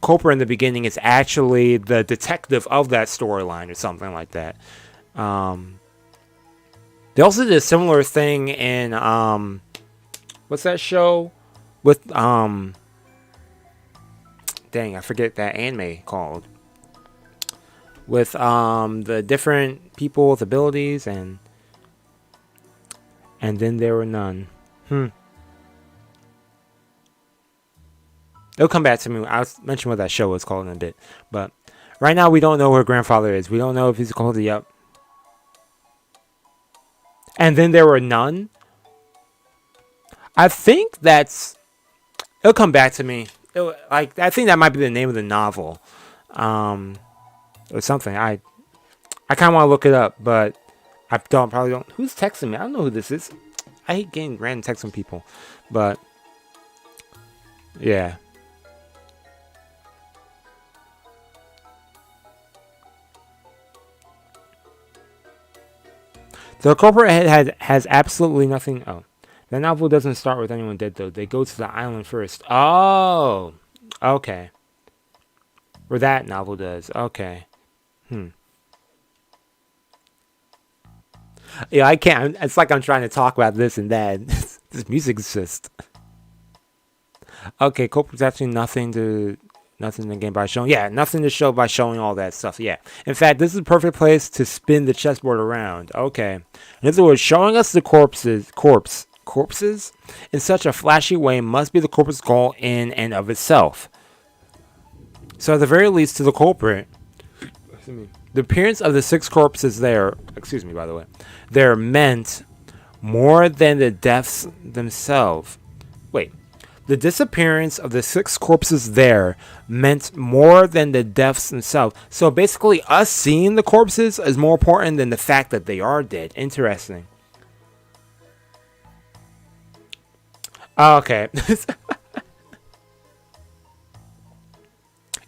culprit in the beginning is actually the detective of that storyline or something like that. They also did a similar thing in, what's that show? With, dang, I forget that anime called. With the different people with abilities and then there were none. It'll come back to me. I'll mention what that show is called in a bit. But right now we don't know who her grandfather is. We don't know if he's called the up. And then there were none. I think it'll come back to me. I think that might be the name of the novel. Or something. I kind of want to look it up, but I probably don't. Who's texting me? I don't know who this is. I hate getting random texts from people, but yeah. The culprit has absolutely nothing. Oh, the novel doesn't start with anyone dead though. They go to the island first. Oh, okay. Or that novel does. Okay. Yeah, I can't. It's like I'm trying to talk about this and that. This music's just... Okay, culprit's actually nothing to gain by showing. Yeah, nothing to show by showing all that stuff. Yeah. In fact, this is the perfect place to spin the chessboard around. Okay. In other words, showing us the corpses in such a flashy way must be the culprit's goal in and of itself. So at the very least, to the culprit, the appearance of the 6 corpses there, excuse me, by the way, they're meant more than the deaths themselves. Wait, the disappearance of the 6 corpses there meant more than the deaths themselves. So basically, us seeing the corpses is more important than the fact that they are dead. Interesting. Okay.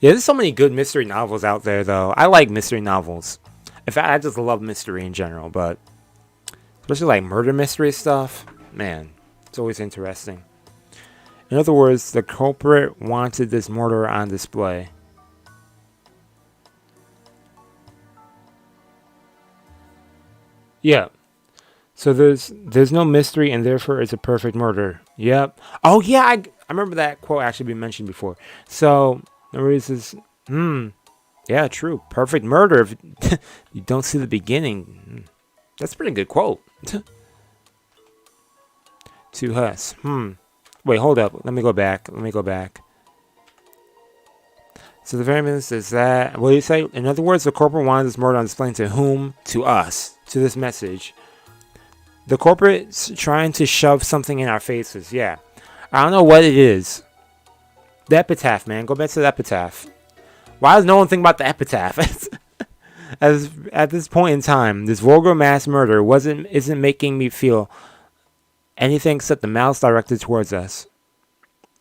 Yeah, there's so many good mystery novels out there, though. I like mystery novels. In fact, I just love mystery in general, but especially murder mystery stuff, man, it's always interesting. In other words, the culprit wanted this murder on display. Yeah. So there's no mystery, and therefore it's a perfect murder. Yep. Oh yeah, I remember that quote actually being mentioned before. So the reason is, yeah, true. Perfect murder if you don't see the beginning. That's a pretty good quote. To us. Wait, hold up. Let me go back. So the very minute is that, what do you say? In other words, the corporate wanted this murder on display to whom? To us. To this message. The corporate's trying to shove something in our faces. Yeah. I don't know what it is. The epitaph, man. Go back to the epitaph. Why does no one think about the epitaph? As at this point in time, this vulgar mass murder isn't making me feel anything except the malice directed towards us.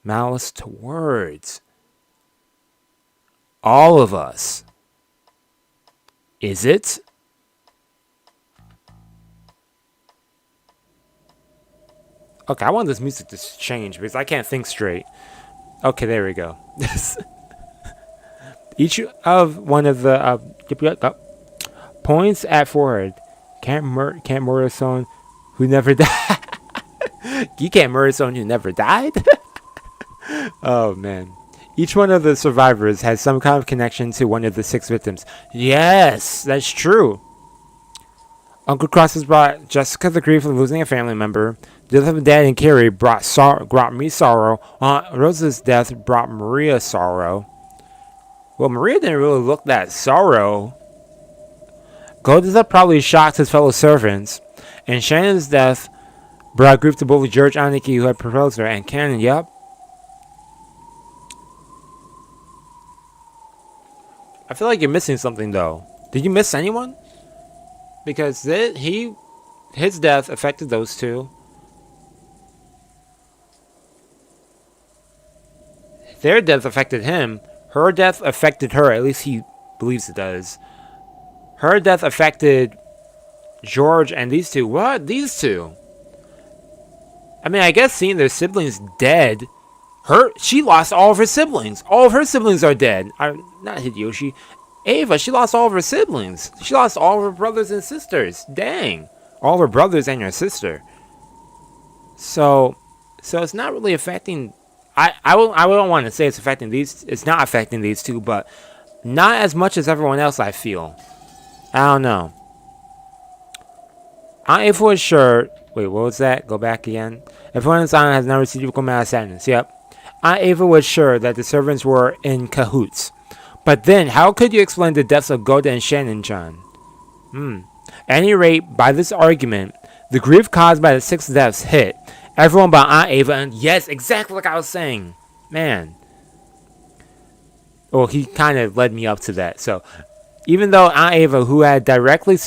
Malice towards all of us. Is it? Okay, I want this music to change because I can't think straight. Okay, there we go. Each of one of the points at forehead. Can't murder someone who never died. You can't murder someone who never died? Oh, man. Each one of the survivors has some kind of connection to one of the 6 victims. Yes, that's true. Uncle Cross has brought Jessica the grief of losing a family member. The death of Dad and Carrie brought me sorrow. Aunt Rosa's death brought Maria sorrow. Well, Maria didn't really look that sorrow. Goldiza probably shocked his fellow servants. And Shannon's death brought grief to both George Aniki, who had proposed her, and Cannon, yep. I feel like you're missing something, though. Did you miss anyone? Because his death affected those 2. Their death affected him. Her death affected her. At least he believes it does. Her death affected George and these 2. What? These 2? I mean, I guess seeing their siblings dead. She lost all of her siblings. All of her siblings are dead. Not Hideyoshi. Ava, she lost all of her siblings. She lost all of her brothers and sisters. Dang. All of her brothers and her sister. So it's not really affecting... I don't want to say it's affecting these... It's not affecting these 2, but not as much as everyone else, I feel. I don't know. Aunt Ava was sure... Wait, what was that? Go back again. Everyone on this island has now received equal amount of sadness. Yep. Aunt Ava was sure that the servants were in cahoots. But then, how could you explain the deaths of Goda and Shannon-chan? At any rate, by this argument, the grief caused by the 6 deaths hit everyone but Aunt Ava, and yes, exactly like I was saying. Man. Well, he kind of led me up to that. So, even though Aunt Ava, who had directed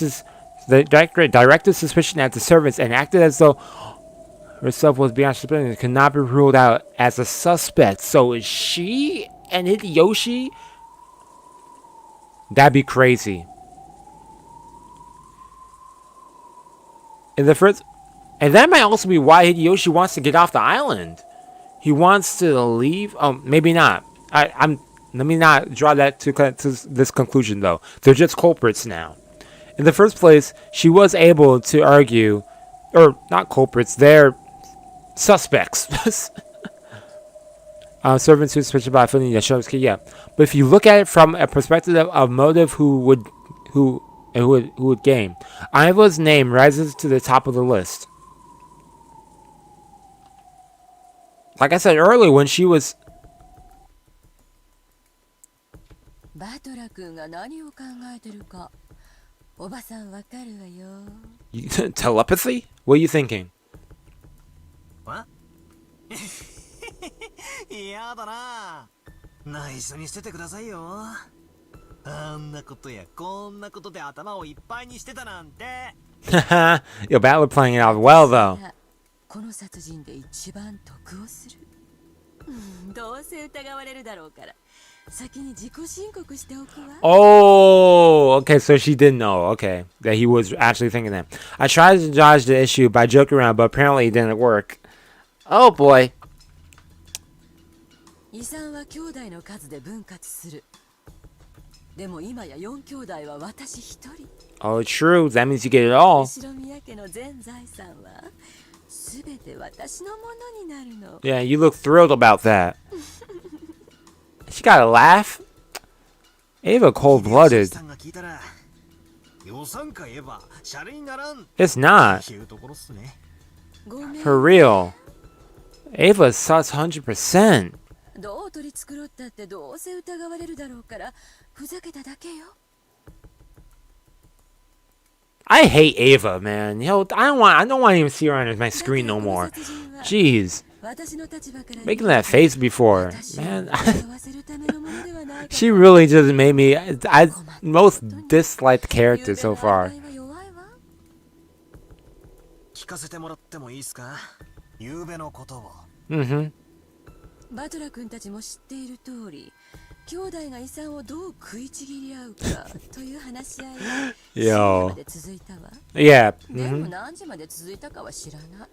suspicion at the servants and acted as though herself was beyond suspicion, could not be ruled out as a suspect. So, is she and Hideyoshi? That'd be crazy. And that might also be why Hideyoshi wants to get off the island. He wants to leave. Oh, maybe not. Let me not draw that to this conclusion, though. They're just culprits now. In the first place, she was able to argue, or not culprits, they're suspects. Servants who suspicious about filling Yashovsky, yeah. But if you look at it from a perspective of motive, who would gain, Iva's name rises to the top of the list. Like I said earlier, when she was... Telepathy? What are you thinking? What? 嫌だな。内緒にしててくださいよ。あんなことやこんなことで頭をいっぱいにしてたなんて。Yo, Battle playing it off well, though. この殺人で一番得をする。どうせ疑われるだろうから。先に自己申告しておくわ。Oh, okay, so she did know, okay, that he was actually thinking that. I tried to dodge the issue by joking around, but apparently it didn't work. Oh, boy. 遺産は兄弟の数で分割する。でも今や4兄弟は私一人。Oh, true. That means you get it all. 後宮家の全財産はすべて私のものになるの。Yeah, you look thrilled about that. She gotta laugh. Ava cold-blooded. 予算か言えばシャレにならん It's not. いうところっすね。ごめん For real. Ava sucks 100%. どう取り繕ったってどうせ疑われるだろうからふざけただけよ。 I hate Ava, man. I don't want to even see her on my screen no more. Jeez. 私の立場から Making that face before. Man, 笑わせるためのものではないから she really just made me I most disliked character so far. ゆうべのアリバイは弱いわ。聞かせてもらってもいいですか？夕べのことを。Mm-hmm. バトラ君たちも知っている通り、兄弟が遺産をどう食いちぎり合うかという話し合いが深夜まで続いたわ。Yeah. でも Mm-hmm. 何時まで続いたかは知らない。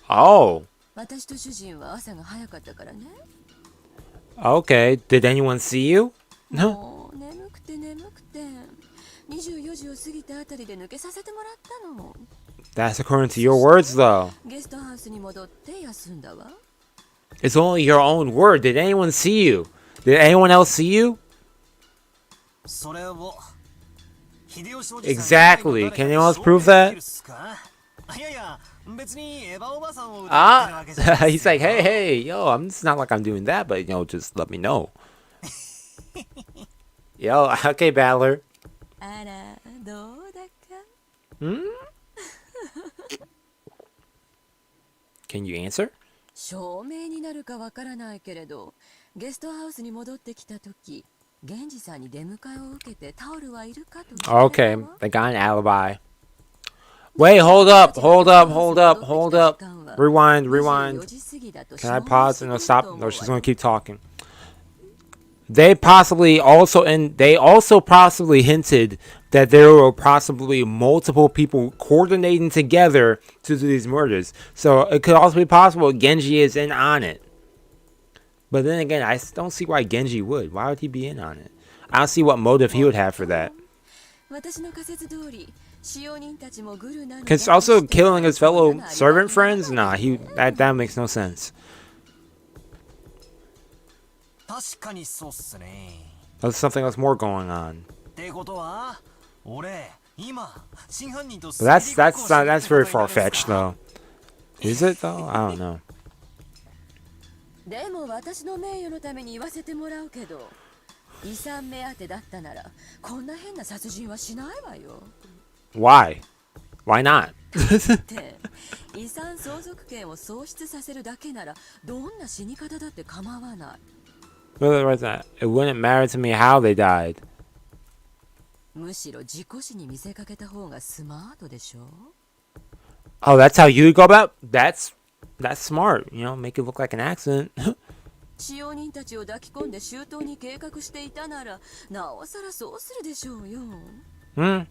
Oh. 私と主人は朝が早かったからね。 Okay. Did anyone see you? No. もう眠くて24時を過ぎたあたりで抜けさせてもらったの。 That's according to your words, though. ゲストハウスに戻って休んだわ。 It's only your own word. Did anyone see you? Did anyone else see you? それを秀吉おじさん Exactly. Can anyone else prove that? いやいや、別にエヴァおばさんを Ah, he's like, hey, yo, it's not like I'm doing that, but just let me know. Yo, okay, Battler. あら、どうだか。 Hmm? Can you answer? 証明になるかわからないけれど、ゲストハウスに戻ってきたとき、源氏さんに出迎えを受けてタオルはいるかと聞かれ Okay, たわ。 they got an alibi. Wait, hold up. Rewind. 24時過ぎだと Can I 証明 pause? して No, くると stop. 思う No, わ she's gonna keep talking. They also possibly hinted that there were possibly multiple people coordinating together to do these murders. So it could also be possible Genji is in on it. But then again, I don't see why Genji would. Why would he be in on it? I don't see what motive he would have for that. 私の仮説通り、使用人たちもグルなのだと Because also して killing his fellow そんなアリバイ servant に friends? なら Nah, ない that makes no sense. 確かにそうっすね。 There's something else more going on. ってことは、俺、今、真犯人と But that's very far fetched though. Is it though? I don't know. でも私の名誉のために言わせてもらうけど、遺産目当てだったならこんな変な殺人はしないわよ。 Why? Why not? って遺産相続権を喪失させるだけならどんな死に方だって構わない。 It wouldn't matter to me how they died. むしろ事故死に見せかけた方がスマートでしょ。 Oh, that's how you go about? That's smart. Make it look like an accident. 使用人たちを抱き込んで周到に計画していたならなおさらそうするでしょうよ。 Hmm.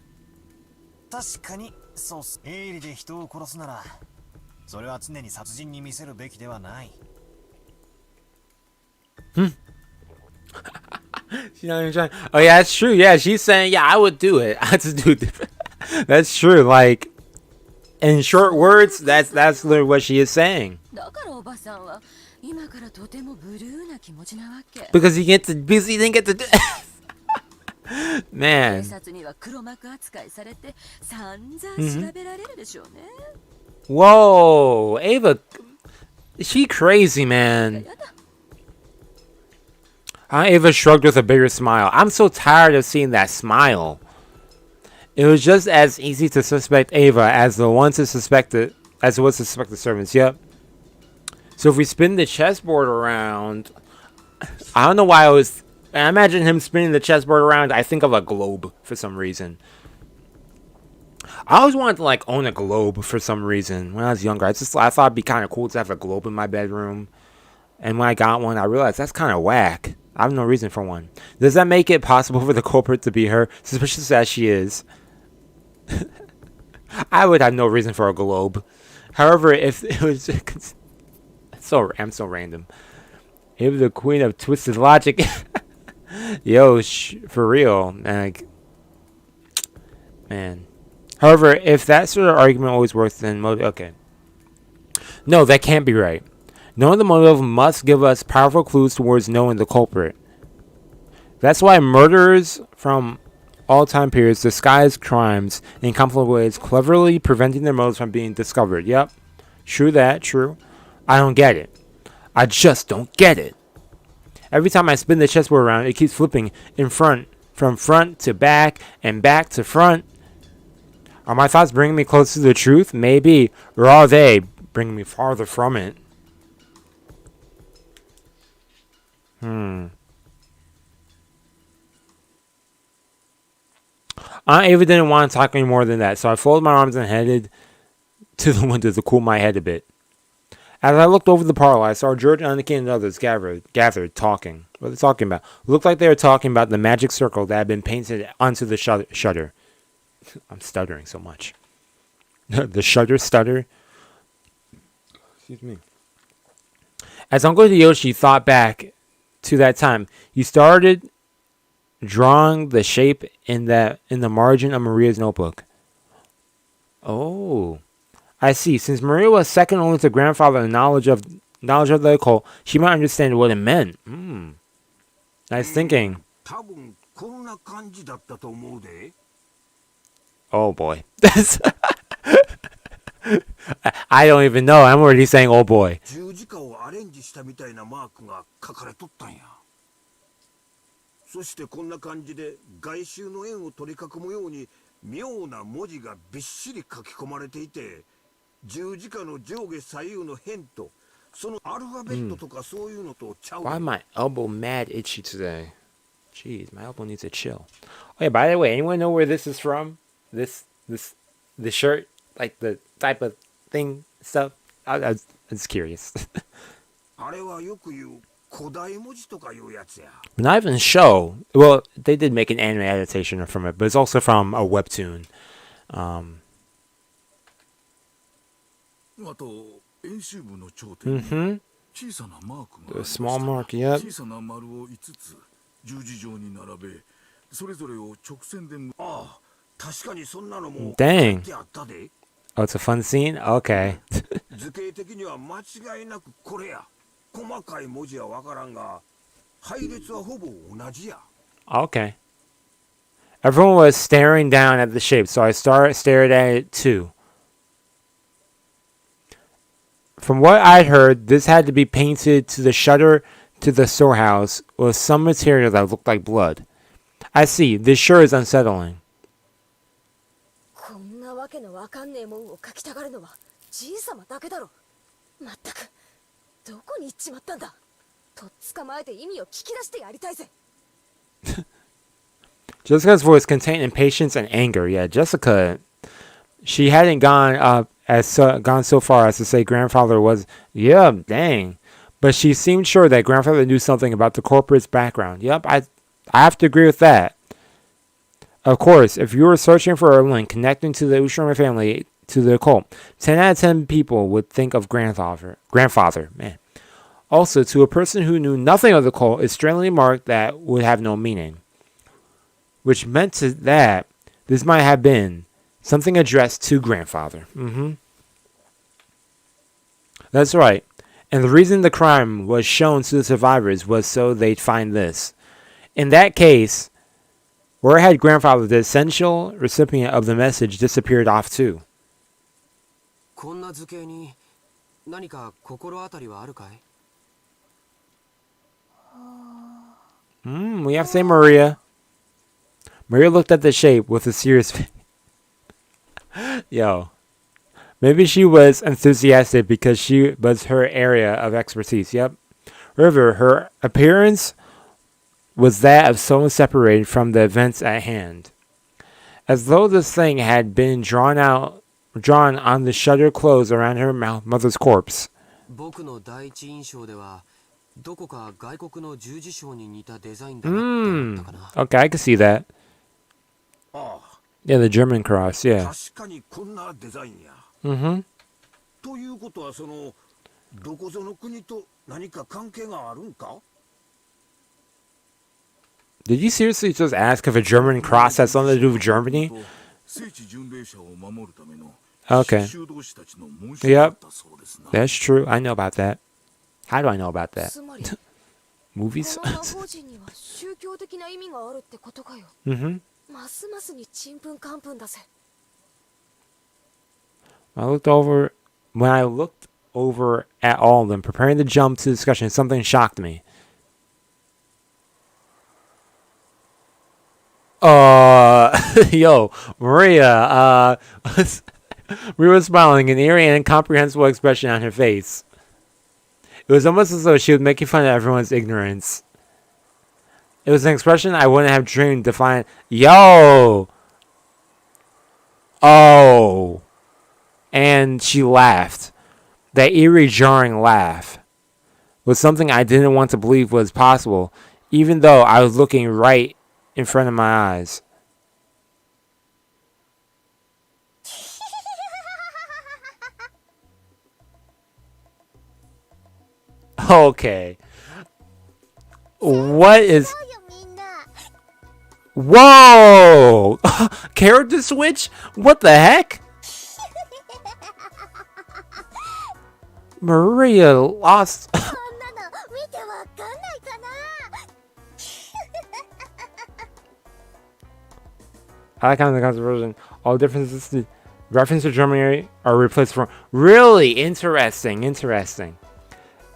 確かにそうっす。営利で人を殺すなら、それは常に殺人に見せるべきではない。She's not even trying. Oh yeah, that's true. Yeah, she's saying, yeah, I would do it. I just do it. That's true. Like, in short words, that's literally what she is saying. だからおばさんは今からとてもブルーな気持ちなわけ。 Because he didn't get to do. 警 Man. 察には黒幕扱いされて散々調べられるでしょうね。 Whoa, Ava, she crazy, man. やだ。 Ava shrugged with a bigger smile. I'm so tired of seeing that smile. It was just as easy to suspect Ava as it was to suspect the servants. Yep. So if we spin the chessboard around, I don't know why I imagine him spinning the chessboard around. I think of a globe for some reason. I always wanted to own a globe for some reason when I was younger. I thought it'd be kind of cool to have a globe in my bedroom. And when I got one, I realized that's kind of whack. I have no reason for one. Does that make it possible for the culprit to be her, suspicious as she is? I would have no reason for a globe. However, if it was I'm so random. It was the queen of twisted logic. Yo, for real, man. However, if that sort of argument always works, then okay. No, that can't be right. Knowing the motive must give us powerful clues towards knowing the culprit. That's why murderers from all time periods, disguise crimes in complicated ways, cleverly preventing their motives from being discovered. Yep. True that, true. I don't get it. I just don't get it. Every time I spin the chessboard around, it keeps flipping in front, from front to back, and back to front. Are my thoughts bringing me closer to the truth? Maybe. Or are they bringing me farther from it? Aunt Ava didn't want to talk any more than that, so I folded my arms and headed to the window to cool my head a bit. As I looked over the parlor, I saw George, Annika, and others gathered talking. What are they talking about? It looked like they were talking about the magic circle that had been painted onto the shutter. I'm stuttering so much. The shutter stutter. Excuse me. As Uncle Hideyoshi thought back to that time, he started drawing the shape in the margin of Maria's notebook. Oh, I see. Since Maria was second only to grandfather in knowledge of the occult, she might understand what it meant. Nice thinking. Oh boy. I don't even know. I'm already saying oh boy. 十字架をアレンジしたみたいなマークが書かれとったんや。そしてこんな感じで外周の円を取り囲むように妙な文字がびっしり書き込まれていて、十字架の上下左右の辺とそのアルファベットとかそういうのとちゃう。Why is my elbow mad itchy today? Jeez, my elbow needs to chill. Oh yeah, by the way, anyone know where this is from? This shirt, like the type of thing stuff. I'm just curious. あれはよく言う古代文字とかいうやつや。Not even show. Well, they did make an anime adaptation from it, but it's also from a webtoon. あと円周部の頂点に小さなマークがありました。 small mark, yep. 小さな丸を5つ十字状に並べ、それぞれを直線で。ああ、確かにそんなのも書いてあったで。Oh, it's a fun scene? Okay. 図形的には間違いなくこれや。細かい文字はわからんが、配列はほぼ同じや。Okay. Everyone was staring down at the shape, so I stared at it too. From what I'd heard, this had to be painted to the shutter to the storehouse with some material that looked like blood. I see. This sure is unsettling. こんなわけのわかんねえもんを書きたがるのはじいさまだけだろ。まったくどこに行っちまったんだ。とっ捕まえて意味を聞き出してやりたいぜ。Jessica's voice contained impatience and anger. Yeah, Jessica, she hadn't gone so far as to say grandfather was. Yeah, dang. But she seemed sure that grandfather knew something about the corporate's background. Yep, I have to agree with that. Of course, if you were searching for a link connecting to the Ushiromiya family to the occult, 10 out of 10 people would think of grandfather. Man. Also, to a person who knew nothing of the cult, it's strangely marked that would have no meaning. Which meant to that this might have been something addressed to grandfather. That's right. And the reason the crime was shown to the survivors was so they'd find this. In that case, where had grandfather, the essential recipient of the message, disappeared off to? こんな図形に何か心当たりはあるかい? We have to say Maria. Maria looked at the shape with a serious face. Yo. Maybe she was enthusiastic because she was her area of expertise. Yep. However, her appearance was that of someone separated from the events at hand. As though this thing had been drawn on the shutter closed around her mother's corpse. 僕の第一印象ではどこか外国の十字章に似たデザインだなって思ったかな。 Okay, I can see that. ああ。 Yeah, the German cross, yeah. 確かにこんなデザインや。ということはそのどこぞの国と何か関係があるんか? Did you seriously just ask if a German cross has something to do with Germany? Okay. Yep. That's true. I know about that. How do I know about that? Movies? ますますにちんぷんかんぷんだぜ。 When I looked over at all of them, preparing to jump to discussion, something shocked me. Yo, Maria, Maria was smiling, an eerie and incomprehensible expression on her face. It was almost as though she was making fun of everyone's ignorance. It was an expression I wouldn't have dreamed to find. Yo! Oh. And she laughed. That eerie, jarring laugh was something I didn't want to believe was possible, even though I was looking right in front of my eyes. Okay. What is... Whoa! Character switch? What the heck? Maria lost... I like how in the conversion, all differences to reference to Germany are replaced for... Really? Interesting.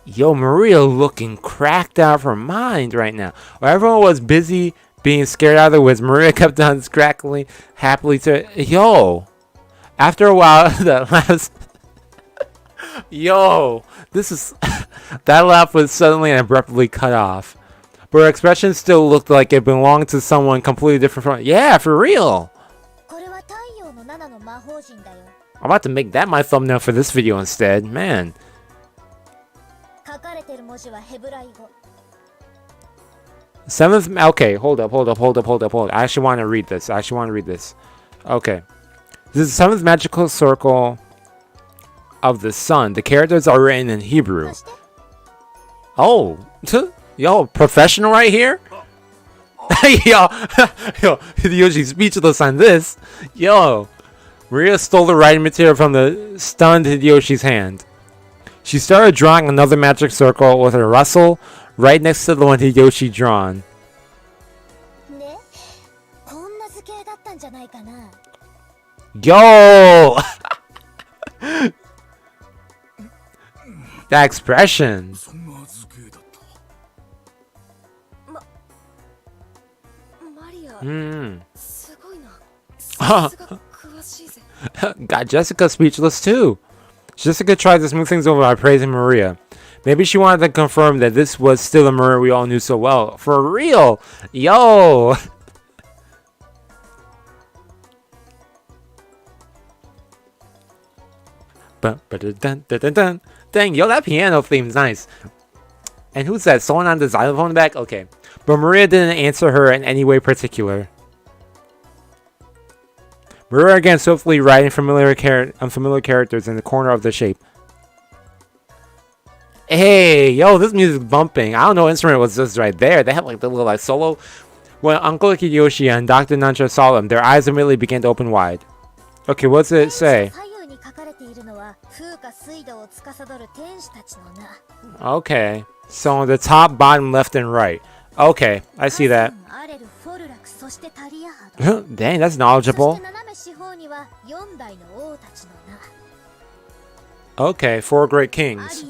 Yo, Maria looking cracked out of her mind right now. While everyone was busy being scared out of the woods, Maria kept on crackling happily to... Yo! After a while, that last... Yo! This is... That laugh was suddenly and abruptly cut off. But her expression still looked like it belonged to someone completely different from... Yeah, for real! I'm about to make that my thumbnail for this video instead. Man. Seventh... Okay, hold up. I actually want to read this. Okay. This is the seventh magical circle of the sun. The characters are written in Hebrew. Oh. Yo, professional right here? Yo, Hideyoshi's speechless on this. Yo. Maria stole the writing material from the stunned Hideyoshi's hand. She started drawing another magic circle with a rustle right next to the one Hideyoshi drawn. Yo! That expression. Got Jessica speechless too. Jessica tried to smooth things over by praising Maria. Maybe she wanted to confirm that this was still the Maria we all knew so well. For real! Yo! Dang, yo, that piano theme's nice. And who's that? Someone on the xylophone back? Okay. But Maria didn't answer her in any way particular. Maria again swiftly writing unfamiliar characters in the corner of the shape. Hey, yo, this music's bumping. I don't know what instrument was this right there. They have like the little solo. When Uncle Hideyoshi and Dr. Nancha saw them, their eyes immediately began to open wide. Okay, what's it say? Okay, so on the top, bottom, left, and right. Okay, I see that. Dang, that's knowledgeable. Okay, 4 great kings.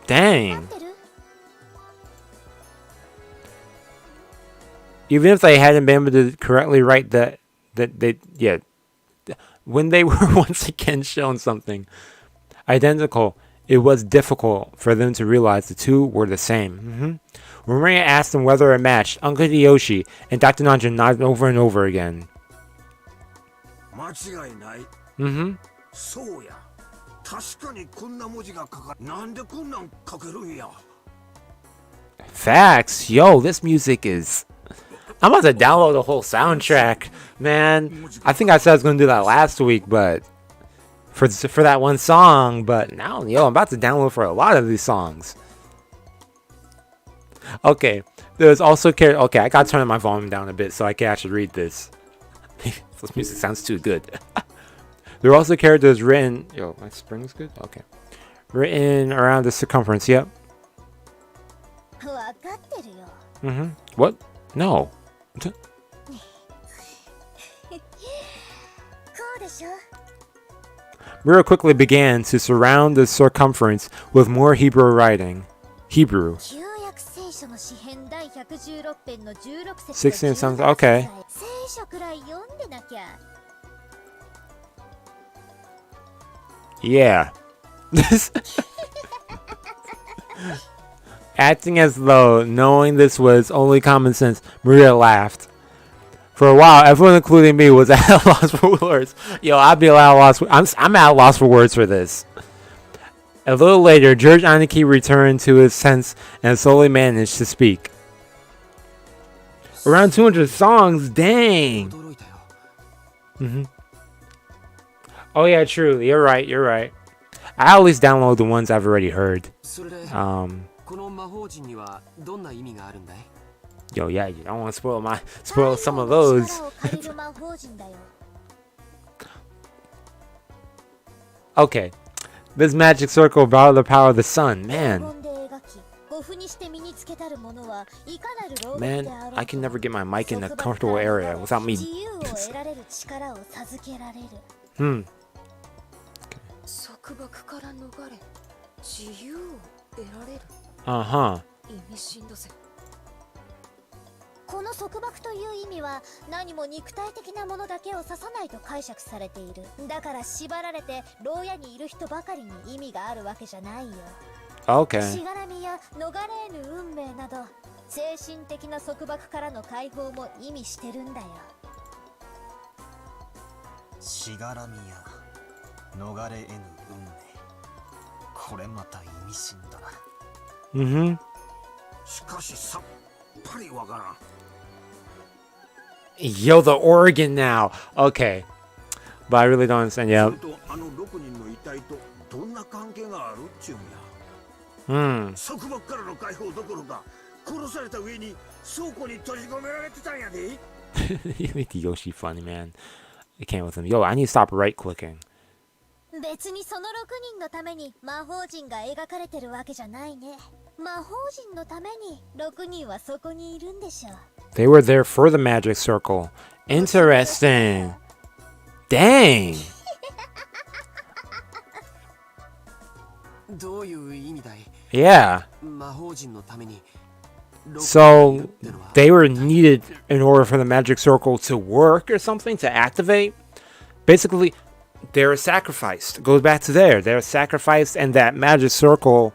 Dang. Even if they hadn't been able to correctly write when they were once again shown something identical, it was difficult for them to realize the two were the same. When Maria asked them whether it matched, Uncle Hideyoshi and Dr. Nanjan nodded over and over again. Facts. Yo, this music is... I'm about to download the whole soundtrack, man. I think I said I was going to do that last week, but... For that one song, but now, yo, I'm about to download for a lot of these songs. Okay, there's also okay, I gotta turn my volume down a bit so I can actually read this. This music sounds too good. There are also characters written... Yo, my spring's good? Okay. Written around the circumference, yep. What? No. Mira quickly began to surround the circumference with more Hebrew writing. Hebrew. 16 sounds okay. Yeah. Acting as though knowing this was only common sense, Maria laughed. For a while, everyone, including me, was at a loss for words. Yo, I'd be at a loss. I'm at a loss for words for this. A little later, George Aniki returned to his sense and slowly managed to speak. Around 200 songs, dang. Oh yeah, true. You're right. I always download the ones I've already heard. Yo, yeah, you don't want to spoil some of those. Okay, this magic circle borrowed the power of the sun. Man, I can never get my mic in a comfortable area without me. Uh-huh. この束縛という意味は何も肉体的なものだけを指さないと解釈されている。だから縛られて牢屋にいる人ばかりに意味があるわけじゃないよ。Okay. しがらみや逃れぬ運命など精神的な束縛からの解放も意味してるんだよ。しがらみや逃れ得ぬ運命。これまた意味深だな。しかしさっぱりわからん。 Yo, the organ now. Okay. But I really don't understand. Yeah. あの6人の遺体とどんな関係があるっちゅうんや。束縛からの解放どころか殺された上に倉庫に閉じ込められてたんやで。 You make the Yoshi funny, man. I can't with him. Yo, I need to stop right clicking. 別にその6人のために魔法陣が描かれてるわけじゃないね。魔法陣のために6人はそこにいるんでしょ。 They were there for the magic circle. Interesting. Dang. どういう意味だい? Yeah. 魔法陣のために So they were needed in order for the magic circle to work or something, to activate. Basically, they were sacrificed. It goes back to there. They were sacrificed, and that magic circle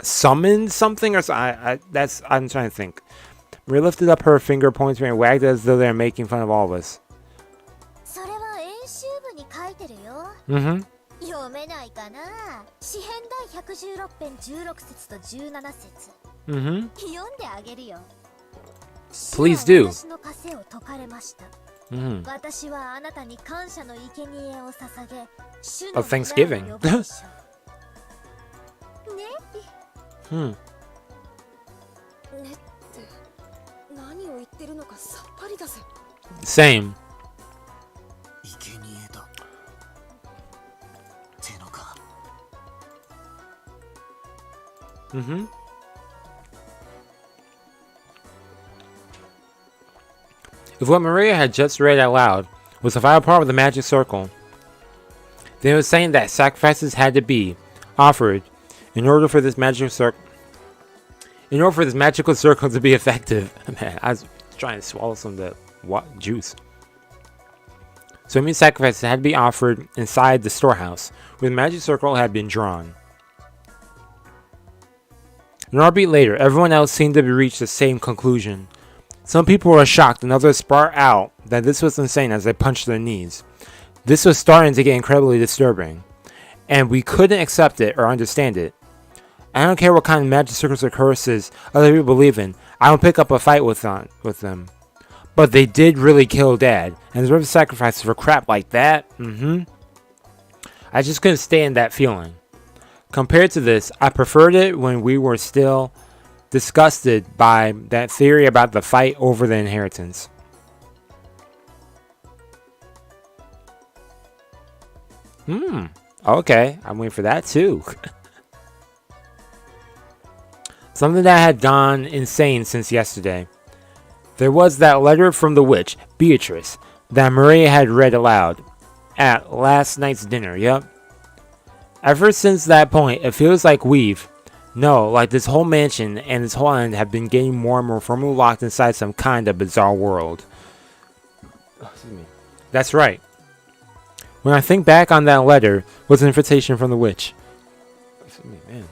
summoned something, or so. I'm trying to think. Maria lifted up her finger pointer and wagged it as though they were making fun of all of us. それは演習部に書いてるよ。読めないかな。詩編第116編16節と17節。読んであげるよ。 Please do. 私の枷を解かれました。私はあなたに感謝の生贄を捧げ、主の Of Thanksgiving. ね。ねって何を言ってるのかさっぱりだぜ。 Same. 生贄だ。てのか。If what Maria had just read out loud was a vital part of the magic circle, then it was saying that sacrifices had to be offered in order for this magical circle to be effective. Man, I was trying to swallow some of the juice. So it means sacrifices had to be offered inside the storehouse, where the magic circle had been drawn. An heartbeat later, everyone else seemed to have reached the same conclusion. Some people were shocked and others spat out that this was insane as they punched their knees. This was starting to get incredibly disturbing, and we couldn't accept it or understand it. I don't care what kind of magic circles or curses other people believe in. I don't pick up a fight with them. But they did really kill Dad, and deserve sacrifices for crap like that. I just couldn't stand that feeling. Compared to this, I preferred it when we were still disgusted by that theory about the fight over the inheritance. Okay, I'm waiting for that too. Something that had gone insane since yesterday. There was that letter from the witch, Beatrice, that Maria had read aloud at last night's dinner, yep. Ever since that point, it feels like like this whole mansion and this whole island have been getting more and more firmly locked inside some kind of bizarre world. Excuse me. That's right. When I think back on that letter, was an invitation from the witch. Excuse me, man.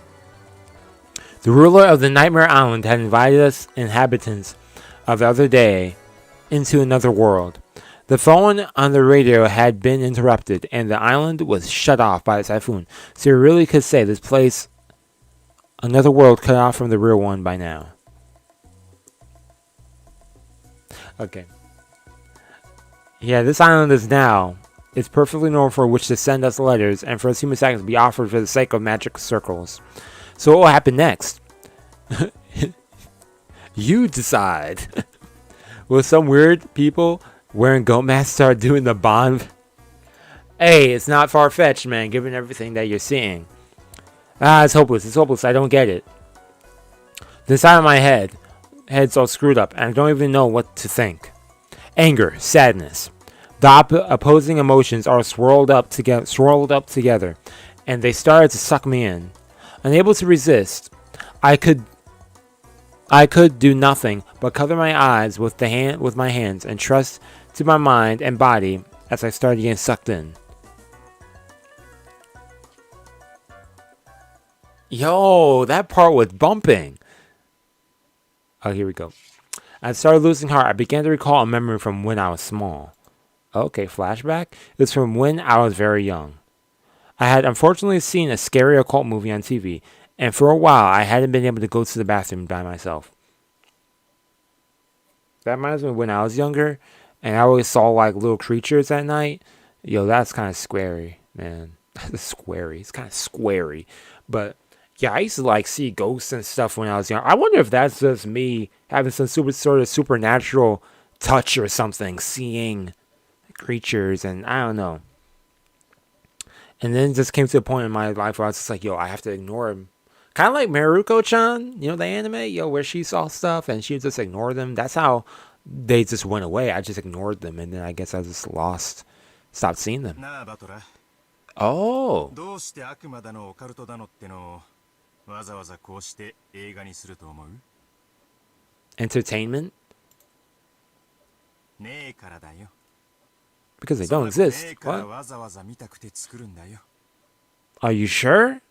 The ruler of the Nightmare Island had invited us inhabitants of the other day into another world. The phone on the radio had been interrupted, and the island was shut off by the typhoon, so you really could say this place, another world cut off from the real one by now. Okay. Yeah, this island is now. It's perfectly normal for a witch to send us letters, and for us human seconds to be offered for the sake of magic circles. So what will happen next? You decide. Will some weird people wearing goat masks start doing the bond? Hey, it's not far-fetched, man, given everything that you're seeing. It's hopeless. It's hopeless. I don't get it. The side of my head's all screwed up, and I don't even know what to think. Anger, sadness. The opposing emotions are swirled up together, and they started to suck me in. Unable to resist, I could do nothing but cover my eyes with my hands and trust to my mind and body as I started getting sucked in. Yo, that part was bumping. Oh, here we go. I started losing heart. I began to recall a memory from when I was small. Okay, flashback? It was from when I was very young. I had unfortunately seen a scary occult movie on TV, and for a while I hadn't been able to go to the bathroom by myself. That reminds me of when I was younger, and I always saw like little creatures at night. Yo, that's kind of scary, man. It's kind of squary. But yeah, I used to like see ghosts and stuff when I was young. I wonder if that's just me having some sort of supernatural touch or something, seeing creatures, and I don't know. And then it just came to a point in my life where I was just like, yo, I have to ignore him. Kind of like Maruko-chan, you know, the anime, yo, where she saw stuff and she would just ignore them. That's how they just went away. I just ignored them, and then I guess I just stopped seeing them. Oh. Entertainment? Because they don't exist. What? Are you sure?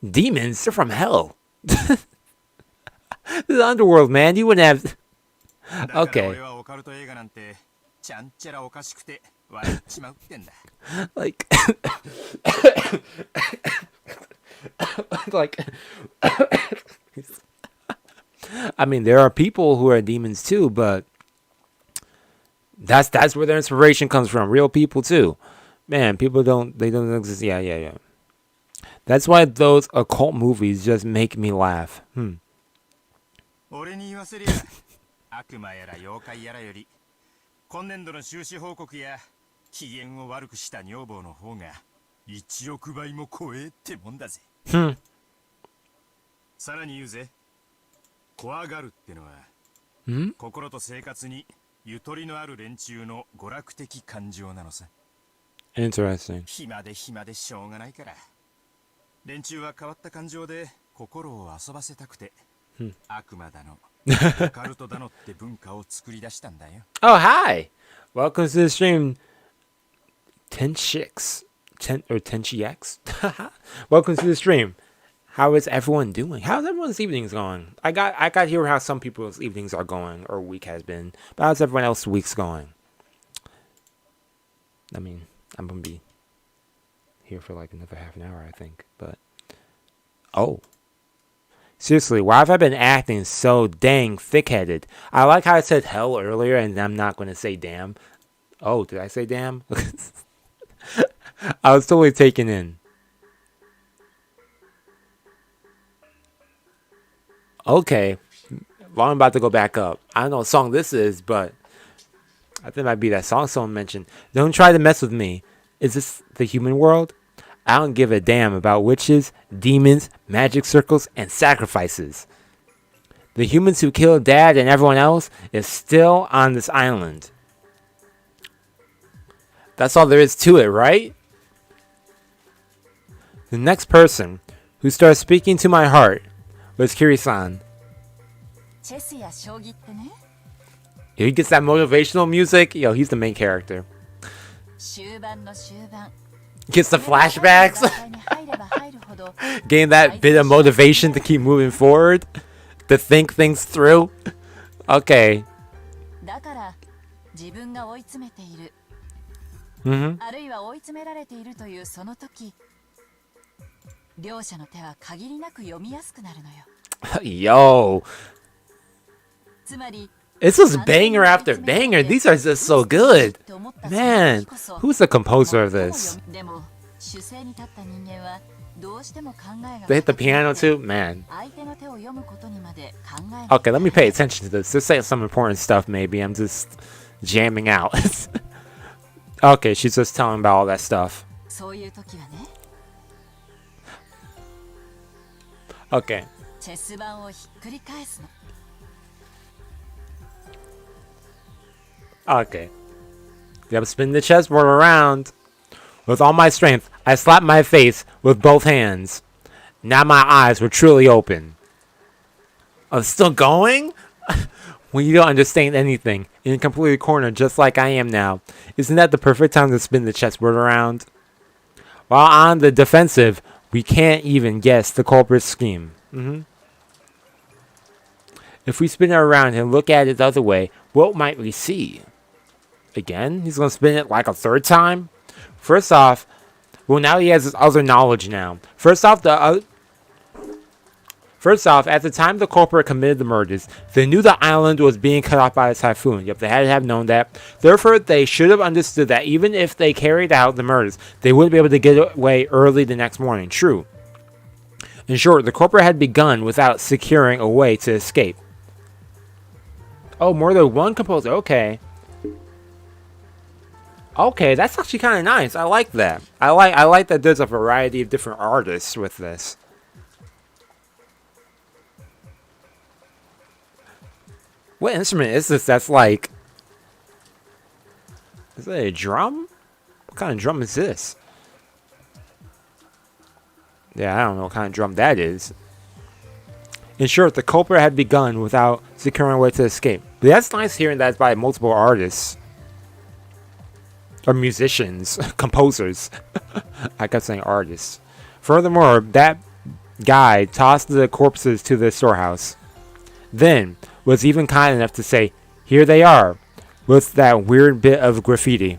Demons? They're from hell. This is underworld, man. You wouldn't have... Okay. Like... like... I mean, there are people who are demons too, but... That's where their inspiration comes from. Real people too. Man, people don't exist. Yeah. That's why those occult movies just make me laugh. Interesting. Oh, hi! Welcome to the stream, Tenchix. Tenchix? Welcome to the stream. How is everyone doing? How's everyone's evenings going? I got to hear how some people's evenings are going, or week has been. But how's everyone else's week's going? I mean, I'm going to be here for like another half an hour, I think. But, oh. Seriously, why have I been acting so dang thick-headed? I like how I said hell earlier, and I'm not going to say damn. Oh, did I say damn? I was totally taken in. Okay. Well, I'm about to go back up. I don't know what song this is, but I think it might be that song someone mentioned. Don't try to mess with me. Is this the human world? I don't give a damn about witches, demons, magic circles, and sacrifices. The humans who killed Dad and everyone else is still on this island. That's all there is to it, right? The next person who started speaking to my heart was Kiri-san. He gets that motivational music. Yo, he's the main character. Gets the flashbacks. Getting that bit of motivation to keep moving forward. To think things through. Okay. Mm-hmm. Yo. It's just banger after banger. These are just so good. Man, who's the composer of this? They hit the piano too? Man. Okay, let me pay attention to this. This ain't some important stuff maybe. I'm just jamming out. Okay, she's just telling about all that stuff. Okay. Okay. Yep, spin the chessboard around. With all my strength, I slapped my face with both hands. Now my eyes were truly open. Oh, it's still going? When you don't understand anything, in a completely cornered just like I am now, isn't that the perfect time to spin the chessboard around? While on the defensive, we can't even guess the culprit's scheme. If we spin it around and look at it the other way, what might we see? Again? He's going to spin it like a third time? First off, well, now he has his other knowledge now. First off, at the time the culprit committed the murders, they knew the island was being cut off by a typhoon. Yep, they had to have known that. Therefore, they should have understood that even if they carried out the murders, they wouldn't be able to get away early the next morning. True. In short, the culprit had begun without securing a way to escape. Oh, more than one composer. Okay. Okay, that's actually kind of nice. I like that. I like that there's a variety of different artists with this. What instrument is this that's like... Is that a drum? What kind of drum is this? Yeah, I don't know what kind of drum that is. In short, the culprit had begun without securing a way to escape. But that's nice hearing that by multiple artists. Or musicians. Composers. I kept saying artists. Furthermore, that guy tossed the corpses to the storehouse. Then was even kind enough to say, "Here they are," with that weird bit of graffiti.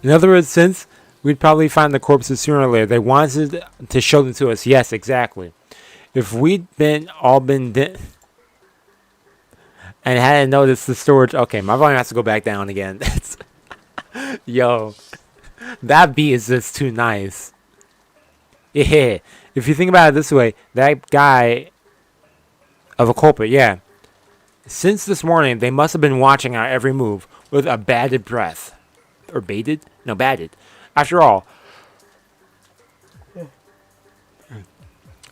In other words, since we'd probably find the corpses sooner or later, they wanted to show them to us. Yes, exactly. If we'd all been dead and hadn't noticed the storage... Okay, my volume has to go back down again. Yo, that beat is just too nice. Yeah. If you think about it this way, that guy of a culprit, yeah. Since this morning, they must have been watching our every move with a bated breath. Or bated? No, bated. After all,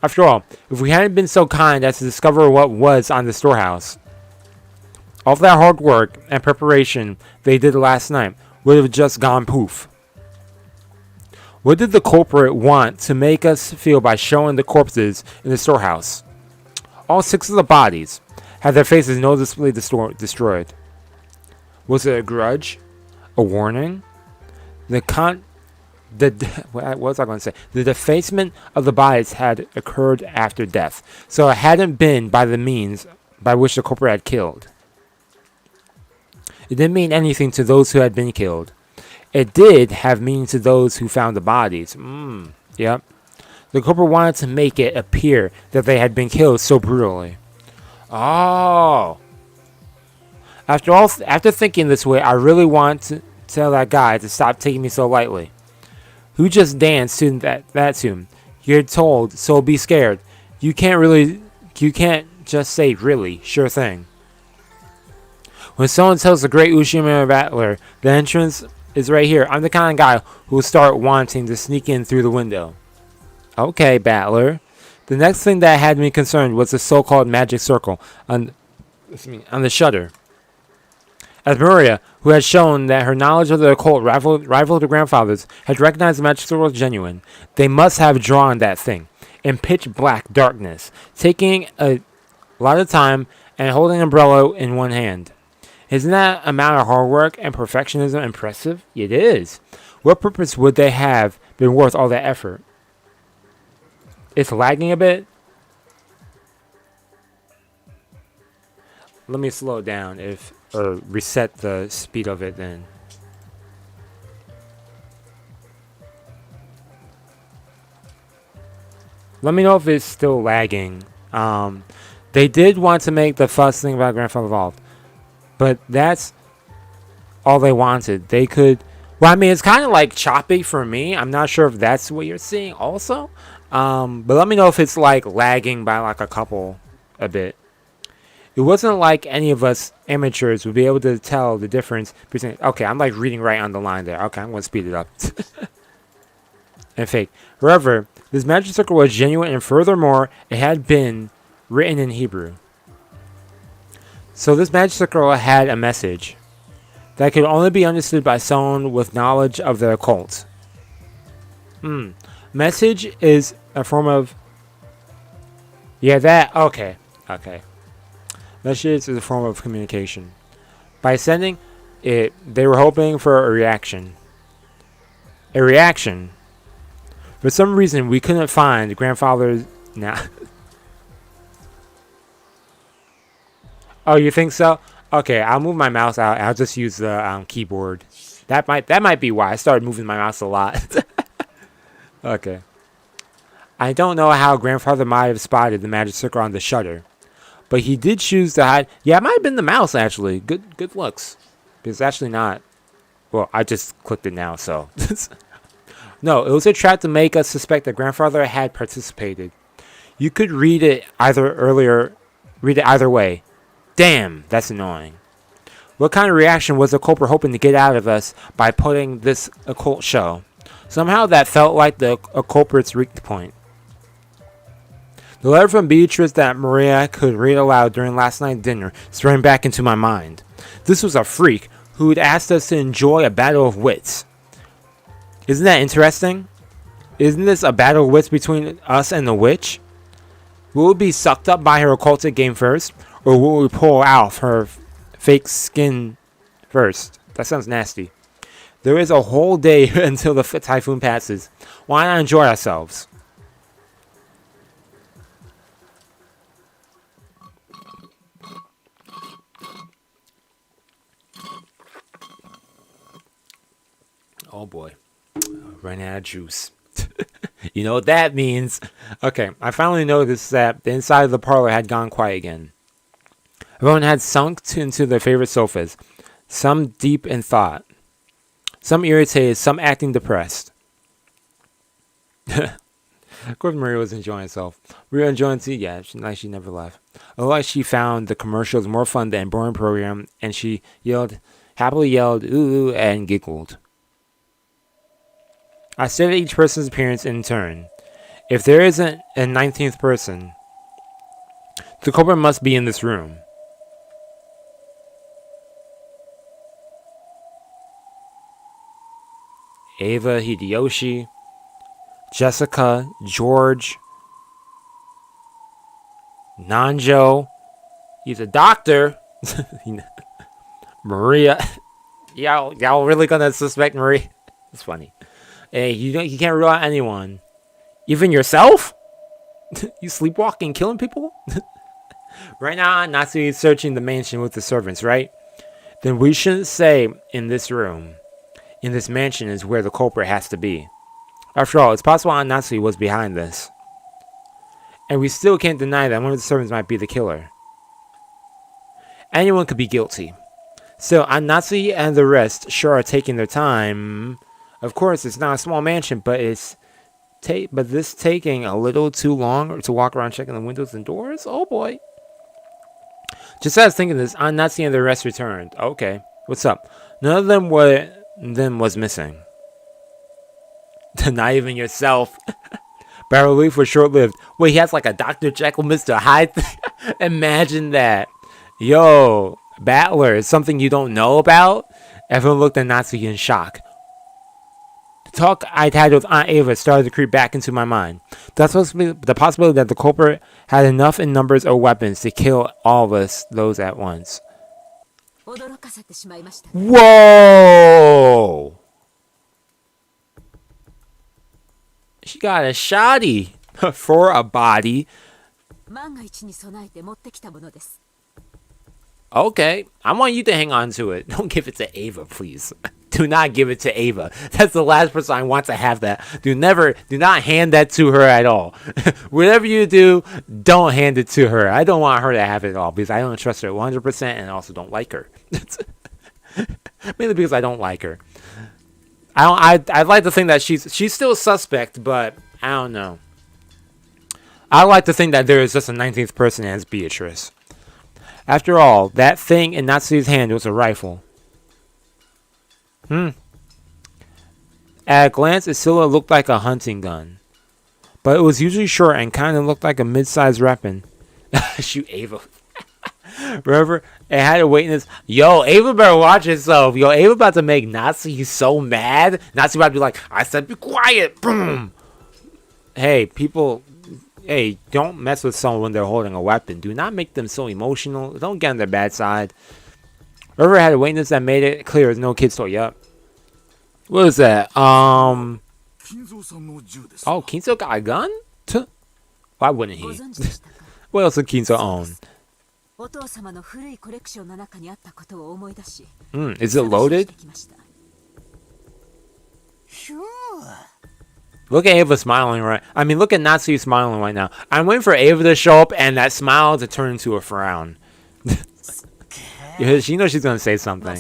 if we hadn't been so kind as to discover what was on the storehouse, all that hard work and preparation they did last night would have just gone poof. What did the culprit want to make us feel by showing the corpses in the storehouse? All 6 of the bodies had their faces noticeably destroyed. Was it a grudge? A warning? What was I going to say? The defacement of the bodies had occurred after death, so it hadn't been by the means by which the culprit had killed. It didn't mean anything to those who had been killed. It did have meaning to those who found the bodies. Yep. The culprit wanted to make it appear that they had been killed so brutally. Oh. After thinking this way, I really want to tell that guy to stop taking me so lightly. Who just danced to that tune? You're told, so be scared. You can't just say really, sure thing. When someone tells the great Ushiromiya battler, the entrance is right here. I'm the kind of guy who will start wanting to sneak in through the window. Okay, battler. The next thing that had me concerned was the so-called magic circle on the shutter. As Maria, who had shown that her knowledge of the occult rivaled her grandfather's, had recognized the magic circle as genuine, they must have drawn that thing in pitch black darkness, taking a lot of time and holding an umbrella in one hand. Isn't that amount of hard work and perfectionism impressive? It is. What purpose would they have been worth all that effort? It's lagging a bit. Let me slow it down or reset the speed of it then. Let me know if it's still lagging. They did want to make the fuss thing about Grandfather Evolved, but that's all they wanted. They could. Well, I mean, it's kind of like choppy for me. I'm not sure if that's what you're seeing also. But let me know if it's like lagging by like a bit. It wasn't like any of us amateurs would be able to tell the difference between. Okay, I'm like reading right on the line there. Okay, I'm going to speed it up. And fake. However, this magic circle was genuine, and furthermore, it had been written in Hebrew. So this magic circle had a message that could only be understood by someone with knowledge of the occult. Message is a form of... Yeah, that... Okay. Message is a form of communication. By sending it, they were hoping for a reaction. A reaction. For some reason, we couldn't find grandfather's... Nah. Oh, you think so? Okay, I'll move my mouse out. I'll just use the keyboard. That might be why I started moving my mouse a lot. Okay. I don't know how grandfather might have spotted the magic circle on the shutter, but he did choose to hide. Yeah, it might have been the mouse actually. Good looks. It's actually not. Well, I just clicked it now, so. No, it was a trap to make us suspect that grandfather had participated. You could read it either way. Damn, that's annoying. What kind of reaction was the culprit hoping to get out of us by putting this occult show? Somehow that felt like the culprit's weak point. The letter from Beatrice that Maria could read aloud during last night's dinner sprang back into my mind. This was a freak who had asked us to enjoy a battle of wits. Isn't that interesting? Isn't this a battle of wits between us and the witch? Will we be sucked up by her occultic game first, or will we pull out her fake skin first? That sounds nasty. There is a whole day until the typhoon passes. Why not enjoy ourselves? Oh boy. Running out of juice. You know what that means. Okay, I finally noticed that the inside of the parlor had gone quiet again. Everyone had sunk into their favorite sofas, some deep in thought, some irritated, some acting depressed. Of course, Maria was enjoying herself. We were enjoying tea. Yeah, she never left. Otherwise, she found the commercials more fun than boring program, and she happily yelled, ooh, and giggled. I stared at each person's appearance in turn. If there isn't a 19th person, the culprit must be in this room. Ava, Hideyoshi, Jessica, George, Nanjo. He's a doctor. Maria. Y'all really gonna suspect Maria? It's funny. Hey, you can't rule out anyone. Even yourself? You sleepwalking, killing people? Right now, Natsu is searching the mansion with the servants, right? Then we shouldn't say in this room. In this mansion is where the culprit has to be. After all, it's possible Natsu was behind this. And we still can't deny that one of the servants might be the killer. Anyone could be guilty. So, Natsu and the rest sure are taking their time. Of course, it's not a small mansion, but this taking a little too long to walk around checking the windows and doors? Oh boy. Just as I was thinking this, Natsu and the rest returned. Okay, what's up? None of them was missing. Not even yourself. but relief was short-lived. Wait, he has like a Dr. Jekyll, Mr. Hyde. Imagine that. Yo, Battler is something you don't know about? Everyone looked at Natsuki in shock. The talk I'd had with Aunt Ava started to creep back into my mind. The possibility that the culprit had enough in numbers or weapons to kill all of us, those at once. Whoa! She got a shotty for a body. Okay, I want you to hang on to it. Don't give it to Ava, please. Do not give it to Ava. That's the last person I want to have that. Do not hand that to her at all. Whatever you do, don't hand it to her. I don't want her to have it at all because I don't trust her 100% and I also don't like her. Mainly because I don't like her. I'd like to think that she's still a suspect, but I don't know. I like to think that there is just a 19th person as Beatrice. After all, that thing in Natsuki's hand was a rifle. At a glance, it still looked like a hunting gun. But it was usually short and kind of looked like a mid-sized weapon. Shoot Ava. Remember? It had a weakness. Yo, Ava better watch herself. Yo, Ava about to make Natsuki so mad. Natsuki about to be like, I said be quiet. Boom. Hey, people. Hey, don't mess with someone when they're holding a weapon. Do not make them so emotional. Don't get on their bad side. River had a weakness that made it clear there's no kid's toy. Yup. What is that? Oh, Kinzo got a gun? Why wouldn't he? What else would Kinzo own? Is it loaded? Look at Ava smiling right. I mean, look at Natsuki smiling right now. I'm waiting for Ava to show up and that smile to turn into a frown. She knows she's gonna say something.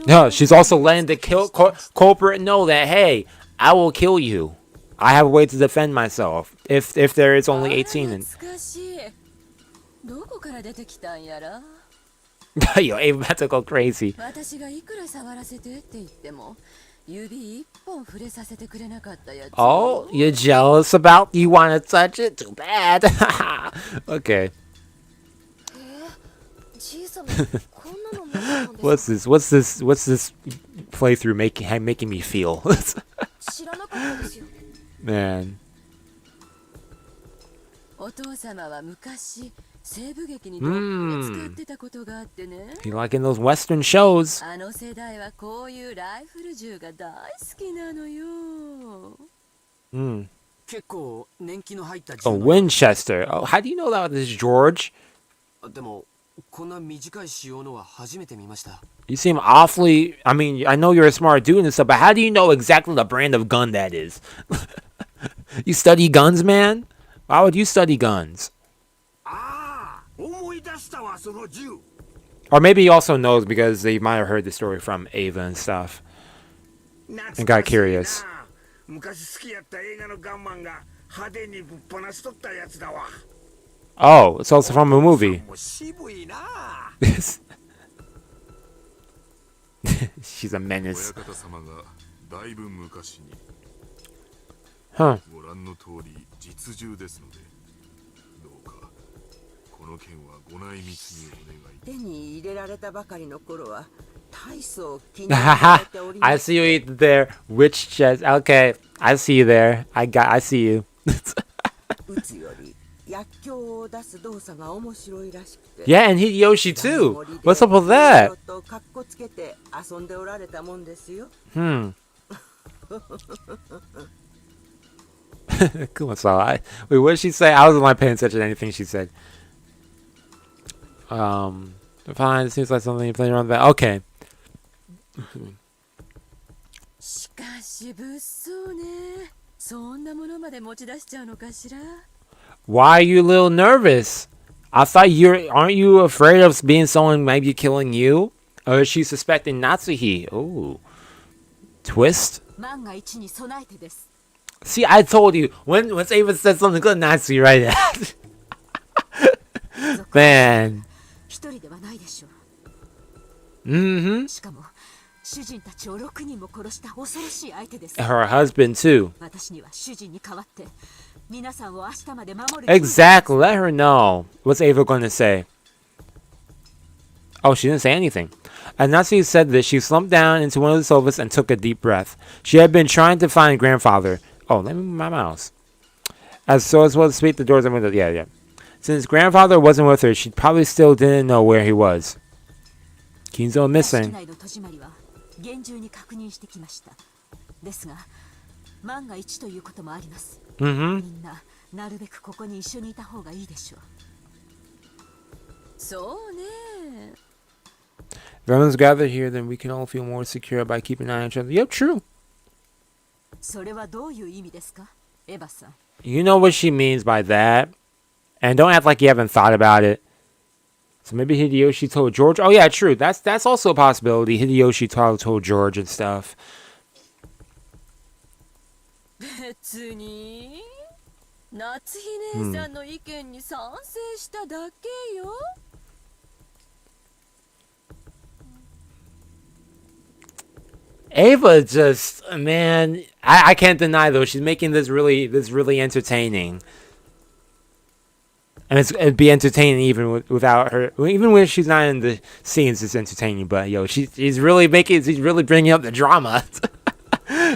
No, she's also letting the culprit know that, hey, I will kill you. I have a way to defend myself. If there is only 18 and yo, Ava about to go crazy. Oh, you're jealous about you want to touch it? Too bad. Okay. What's this playthrough making me feel? Man. You liking those Western shows? A Winchester. Oh, how do you know that was George? You seem awfully... I mean, I know you're a smart dude and stuff, but how do you know exactly the brand of gun that is? You study guns, man? Why would you study guns? Or maybe he also knows because they might have heard the story from Ava and stuff. And got curious. Oh, it's also from a movie. She's a menace. Huh. I see you there. Witch chest. Okay, I see you there. I see you. Yeah, and Hideyoshi too. What's up with that? Kumasawa. Wait, what did she say? I wasn't paying attention to anything she said. Fine, it seems like something you played around with that. Okay. Why are you a little nervous? I thought aren't you afraid of being someone maybe killing you? Or is she suspecting Natsuhi? Ooh. Twist? See, I told you. Once Ava said something good, Natsuhi right. Man. Mm-hmm. しかも主人たちを6人も殺した恐ろしい相手です。 Her husband too. 私には主人に代わって皆さんを明日まで守る。 Exactly. Let her know. What's Ava going to say? Oh, she didn't say anything. As Natsuki said this, she slumped down into one of the sofas and took a deep breath. She had been trying to find grandfather. Oh, let me move my mouse. As well to speak, the doors and windows. Yeah. Since grandfather wasn't with her, she probably still didn't know where he was. Kinzo missing. 内の戸締まりは厳重に確認してきました。ですが、万が一ということもあります。Mm-hmm. みんななるべくここに一緒にいた方がいいでしょう。そうね。If everyone's gathered here, then we can all feel more secure by keeping an eye on each other. Yep, true. それはどういう意味ですか、エヴァさん。You know what she means by that. And don't act like you haven't thought about it. So maybe Hideyoshi told George. Oh yeah, true. That's also a possibility. Hideyoshi told George and stuff. 別に夏日姉さんの意見に賛成しただけよ。Ava just, man, I can't deny though, she's making this really entertaining. And it'd be entertaining even without her. Even when she's not in the scenes, it's entertaining. But yo, she's really bringing up the drama.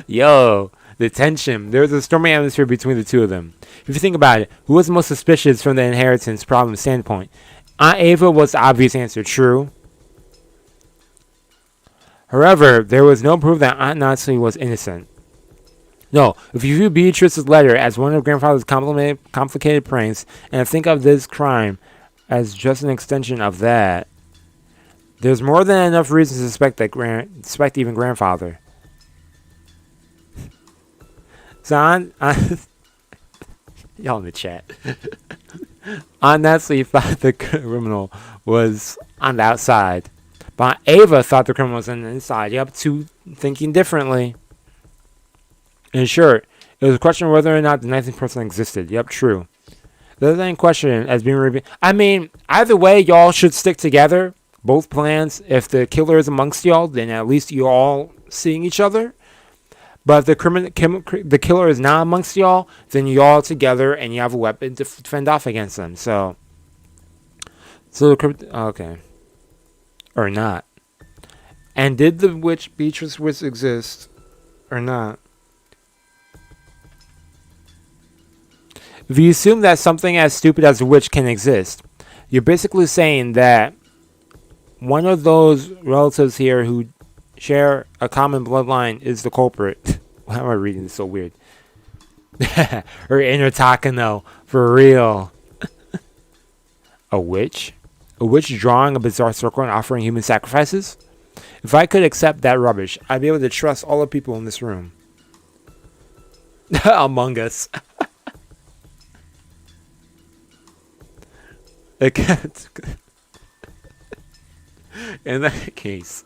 Yo, the tension. There's a stormy atmosphere between the two of them. If you think about it, who was the most suspicious from the inheritance problem standpoint? Aunt Ava was the obvious answer. True. However, there was no proof that Aunt Natsuki was innocent. No, if you view Beatrice's letter as one of grandfather's complicated pranks, and think of this crime as just an extension of that, there's more than enough reason to suspect even grandfather. So y'all in the chat. Aunt Natsuki thought the criminal was on the outside. But Ava thought the criminal was on the inside. Yep, two thinking differently. In short, it was a question of whether or not the 19th person existed. Yep, true. The other thing question as being revealed. I mean, either way, y'all should stick together. Both plans. If the killer is amongst y'all, then at least you're all seeing each other. But if the killer is not amongst y'all, then you're all together and you have a weapon to fend off against them. So okay. Or not. And did the witch Beatrice Witch exist or not? If you assume that something as stupid as a witch can exist, you're basically saying that one of those relatives here who share a common bloodline is the culprit. Why am I reading this so weird? Or inner Takano, for real. A witch? A witch drawing a bizarre circle and offering human sacrifices? If I could accept that rubbish, I'd be able to trust all the people in this room. Among Us. In that case.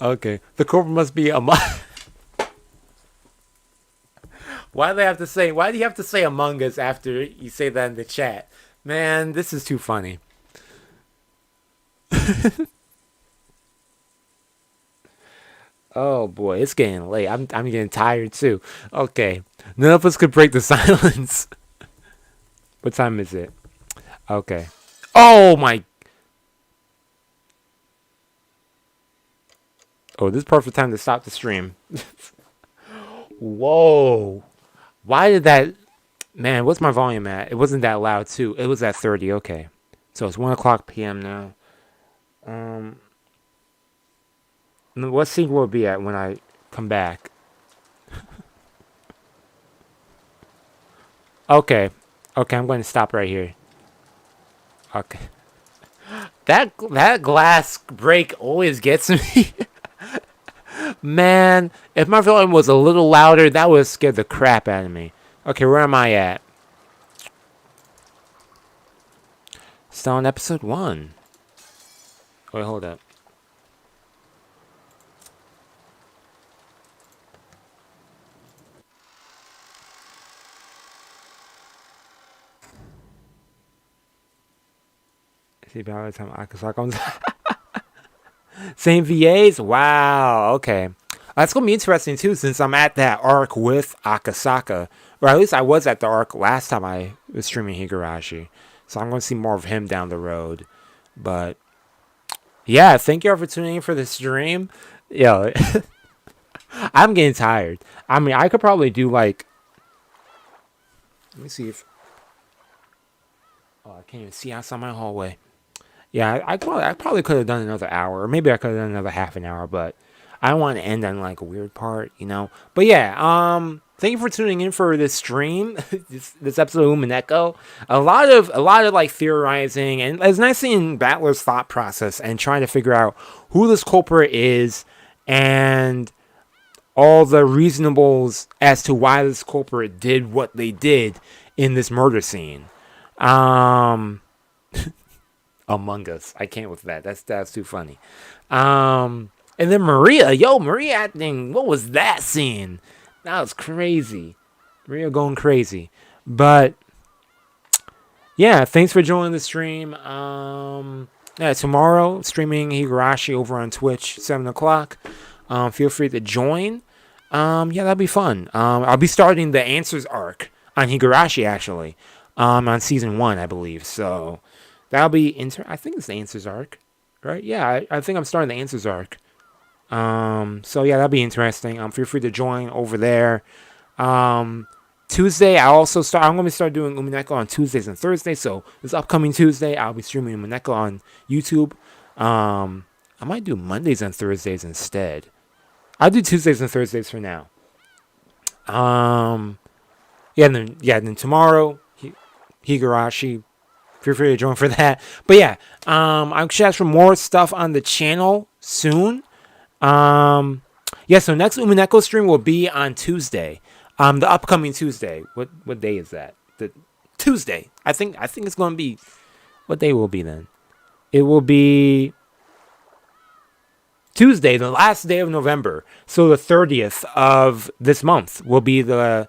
Okay. The culprit must be among... Why do you have to say Among Us after you say that in the chat? Man, this is too funny. Oh boy, it's getting late. I'm getting tired too. Okay. None of us could break the silence. What time is it? Okay. Oh my. Oh, this is perfect time to stop the stream. Whoa. Why did that... Man, what's my volume at? It wasn't that loud too. It was at 30. Okay. So it's 1 o'clock p.m. now. What scene will it be at when I come back? Okay. Okay, I'm going to stop right here. Okay. That glass break always gets me. Man, if my volume was a little louder, that would scare the crap out of me. Okay, where am I at? Still on episode 1. Wait, hold up. See, by the time Akasaka comes. Same VAs? Wow. Okay. That's going to be interesting, too, since I'm at that arc with Akasaka. Or at least I was at the arc last time I was streaming Higurashi. So I'm going to see more of him down the road. But, yeah, thank you all for tuning in for the stream. Yo, I'm getting tired. I mean, I could probably do, like... Let me see if... Oh, I can't even see outside my hallway. Yeah, I probably could have done another hour. Or maybe I could have done another half an hour, but... I don't want to end on like a weird part, you know. But yeah, thank you for tuning in for this stream, this episode of Umineko. A lot of like theorizing, and it's nice seeing Battler's thought process and trying to figure out who this culprit is and all the reasonables as to why this culprit did what they did in this murder scene. Among Us, I can't with that. That's too funny. And then Maria acting, what was that scene? That was crazy. Maria going crazy. But, yeah, thanks for joining the stream. Yeah, tomorrow, streaming Higurashi over on Twitch, 7 o'clock. Feel free to join. Yeah, that'll be fun. I'll be starting the Answers arc on Higurashi, actually. On Season 1, I believe. So, that'll be, I think it's the Answers arc, right? Yeah, I think I'm starting the Answers arc. So yeah, that'll be interesting. Feel free to join over there. Tuesday, I'm going to start doing Umineko on Tuesdays and Thursdays. So this upcoming Tuesday, I'll be streaming Umineko on YouTube. I might do Mondays and Thursdays instead. I'll do Tuesdays and Thursdays for now. Then tomorrow, Higurashi. Feel free to join for that. But yeah, I should ask for more stuff on the channel soon. So next Umineko stream will be on Tuesday. The upcoming Tuesday. What day is that? The Tuesday. I think it's going to be... What day will it be then? It will be Tuesday, the last day of November. So the 30th of this month will be the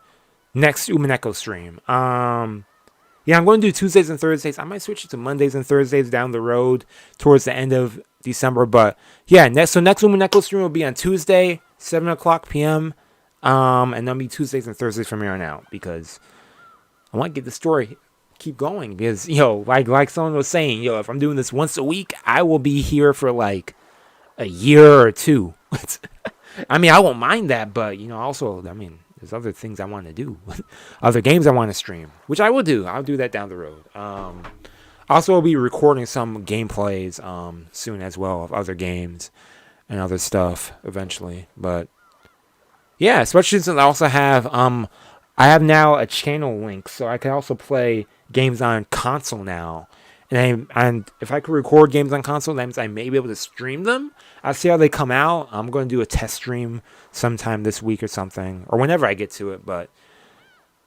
next Umineko stream. Yeah, I'm going to do Tuesdays and Thursdays. I might switch it to Mondays and Thursdays down the road towards the end of December. But yeah, next Umineko stream will be on Tuesday, 7 o'clock p.m. And that'll be Tuesdays and Thursdays from here on out because I want to get the story keep going. Because, like someone was saying, if I'm doing this once a week, I will be here for like a year or two. I mean, I won't mind that, but, there's other things I want to do. Other games I want to stream, which I will do. I'll do that down the road. Also, I'll be recording some gameplays soon as well of other games and other stuff eventually. But yeah, especially since I also have I have now a channel link, so I can also play games on console now. And if I could record games on console, that means I may be able to stream them. I'll see how they come out. I'm going to do a test stream sometime this week or something, or whenever I get to it. But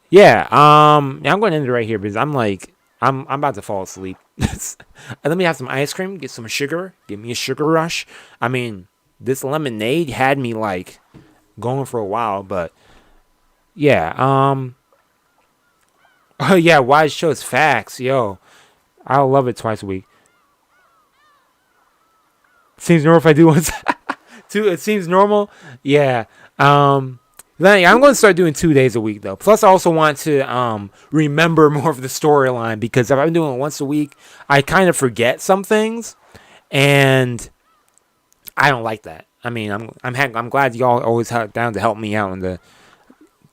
yeah, I'm going to end it right here because I'm about to fall asleep. Let me have some ice cream, get some sugar, give me a sugar rush. I mean, this lemonade had me like going for a while, but yeah. Oh yeah, Wise shows facts, yo. I love it twice a week. Seems normal if I do once. It seems normal. Yeah. I'm going to start doing 2 days a week though. Plus, I also want to remember more of the storyline because if I'm doing it once a week, I kind of forget some things, and I don't like that. I mean, I'm glad y'all always down to help me out in the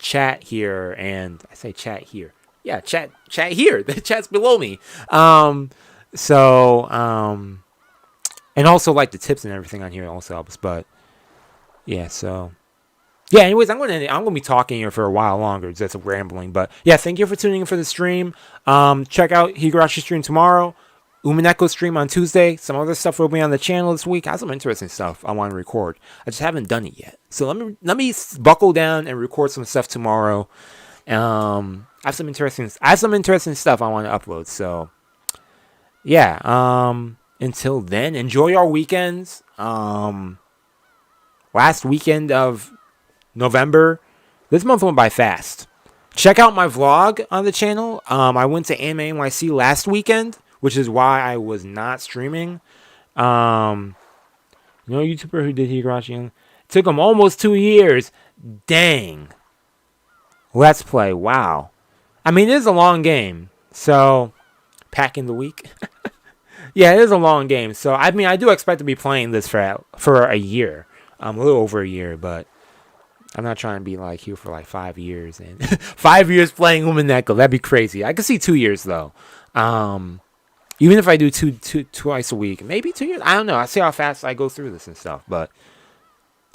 chat here, and I say chat here. Yeah, chat here. The chat's below me. And also like the tips and everything on here also helps. But yeah, so yeah. Anyways, I'm gonna be talking here for a while longer. Just rambling. But yeah, thank you for tuning in for the stream. Check out Higurashi stream tomorrow. Umineko stream on Tuesday. Some other stuff will be on the channel this week. I have some interesting stuff I want to record. I just haven't done it yet. So let me buckle down and record some stuff tomorrow. I have some interesting stuff I want to upload. So yeah. Until then, enjoy your weekends. Last weekend of November. This month went by fast. Check out my vlog on the channel. I went to Anime NYC last weekend, which is why I was not streaming. You know, a YouTuber who did Higurashi? It took him almost 2 years. Dang. Let's play. Wow. I mean, it is a long game. So, packing the week. Yeah, it is a long game. So, I mean, I do expect to be playing this for a year. A little over a year, but I'm not trying to be like here for like 5 years. And 5 years playing Umineko. That'd be crazy. I could see 2 years, though. Even if I do twice a week. Maybe 2 years. I don't know. I see how fast I go through this and stuff. But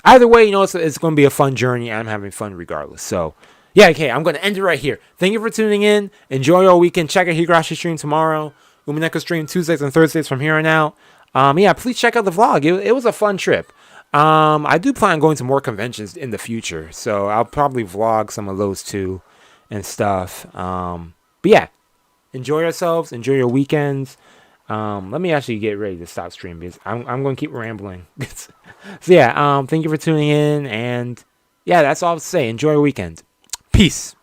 either way, you know, it's going to be a fun journey. I'm having fun regardless. So, yeah, okay, I'm going to end it right here. Thank you for tuning in. Enjoy your weekend. Check out Higurashi stream tomorrow. Umineko stream Tuesdays and Thursdays from here on out. Yeah, please check out the vlog. It was a fun trip. I do plan on going to more conventions in the future. So I'll probably vlog some of those too and stuff. But yeah, enjoy yourselves. Enjoy your weekends. Let me actually get ready to stop streaming because I'm going to keep rambling. So yeah, thank you for tuning in. And yeah, that's all I have to say. Enjoy your weekend. Peace.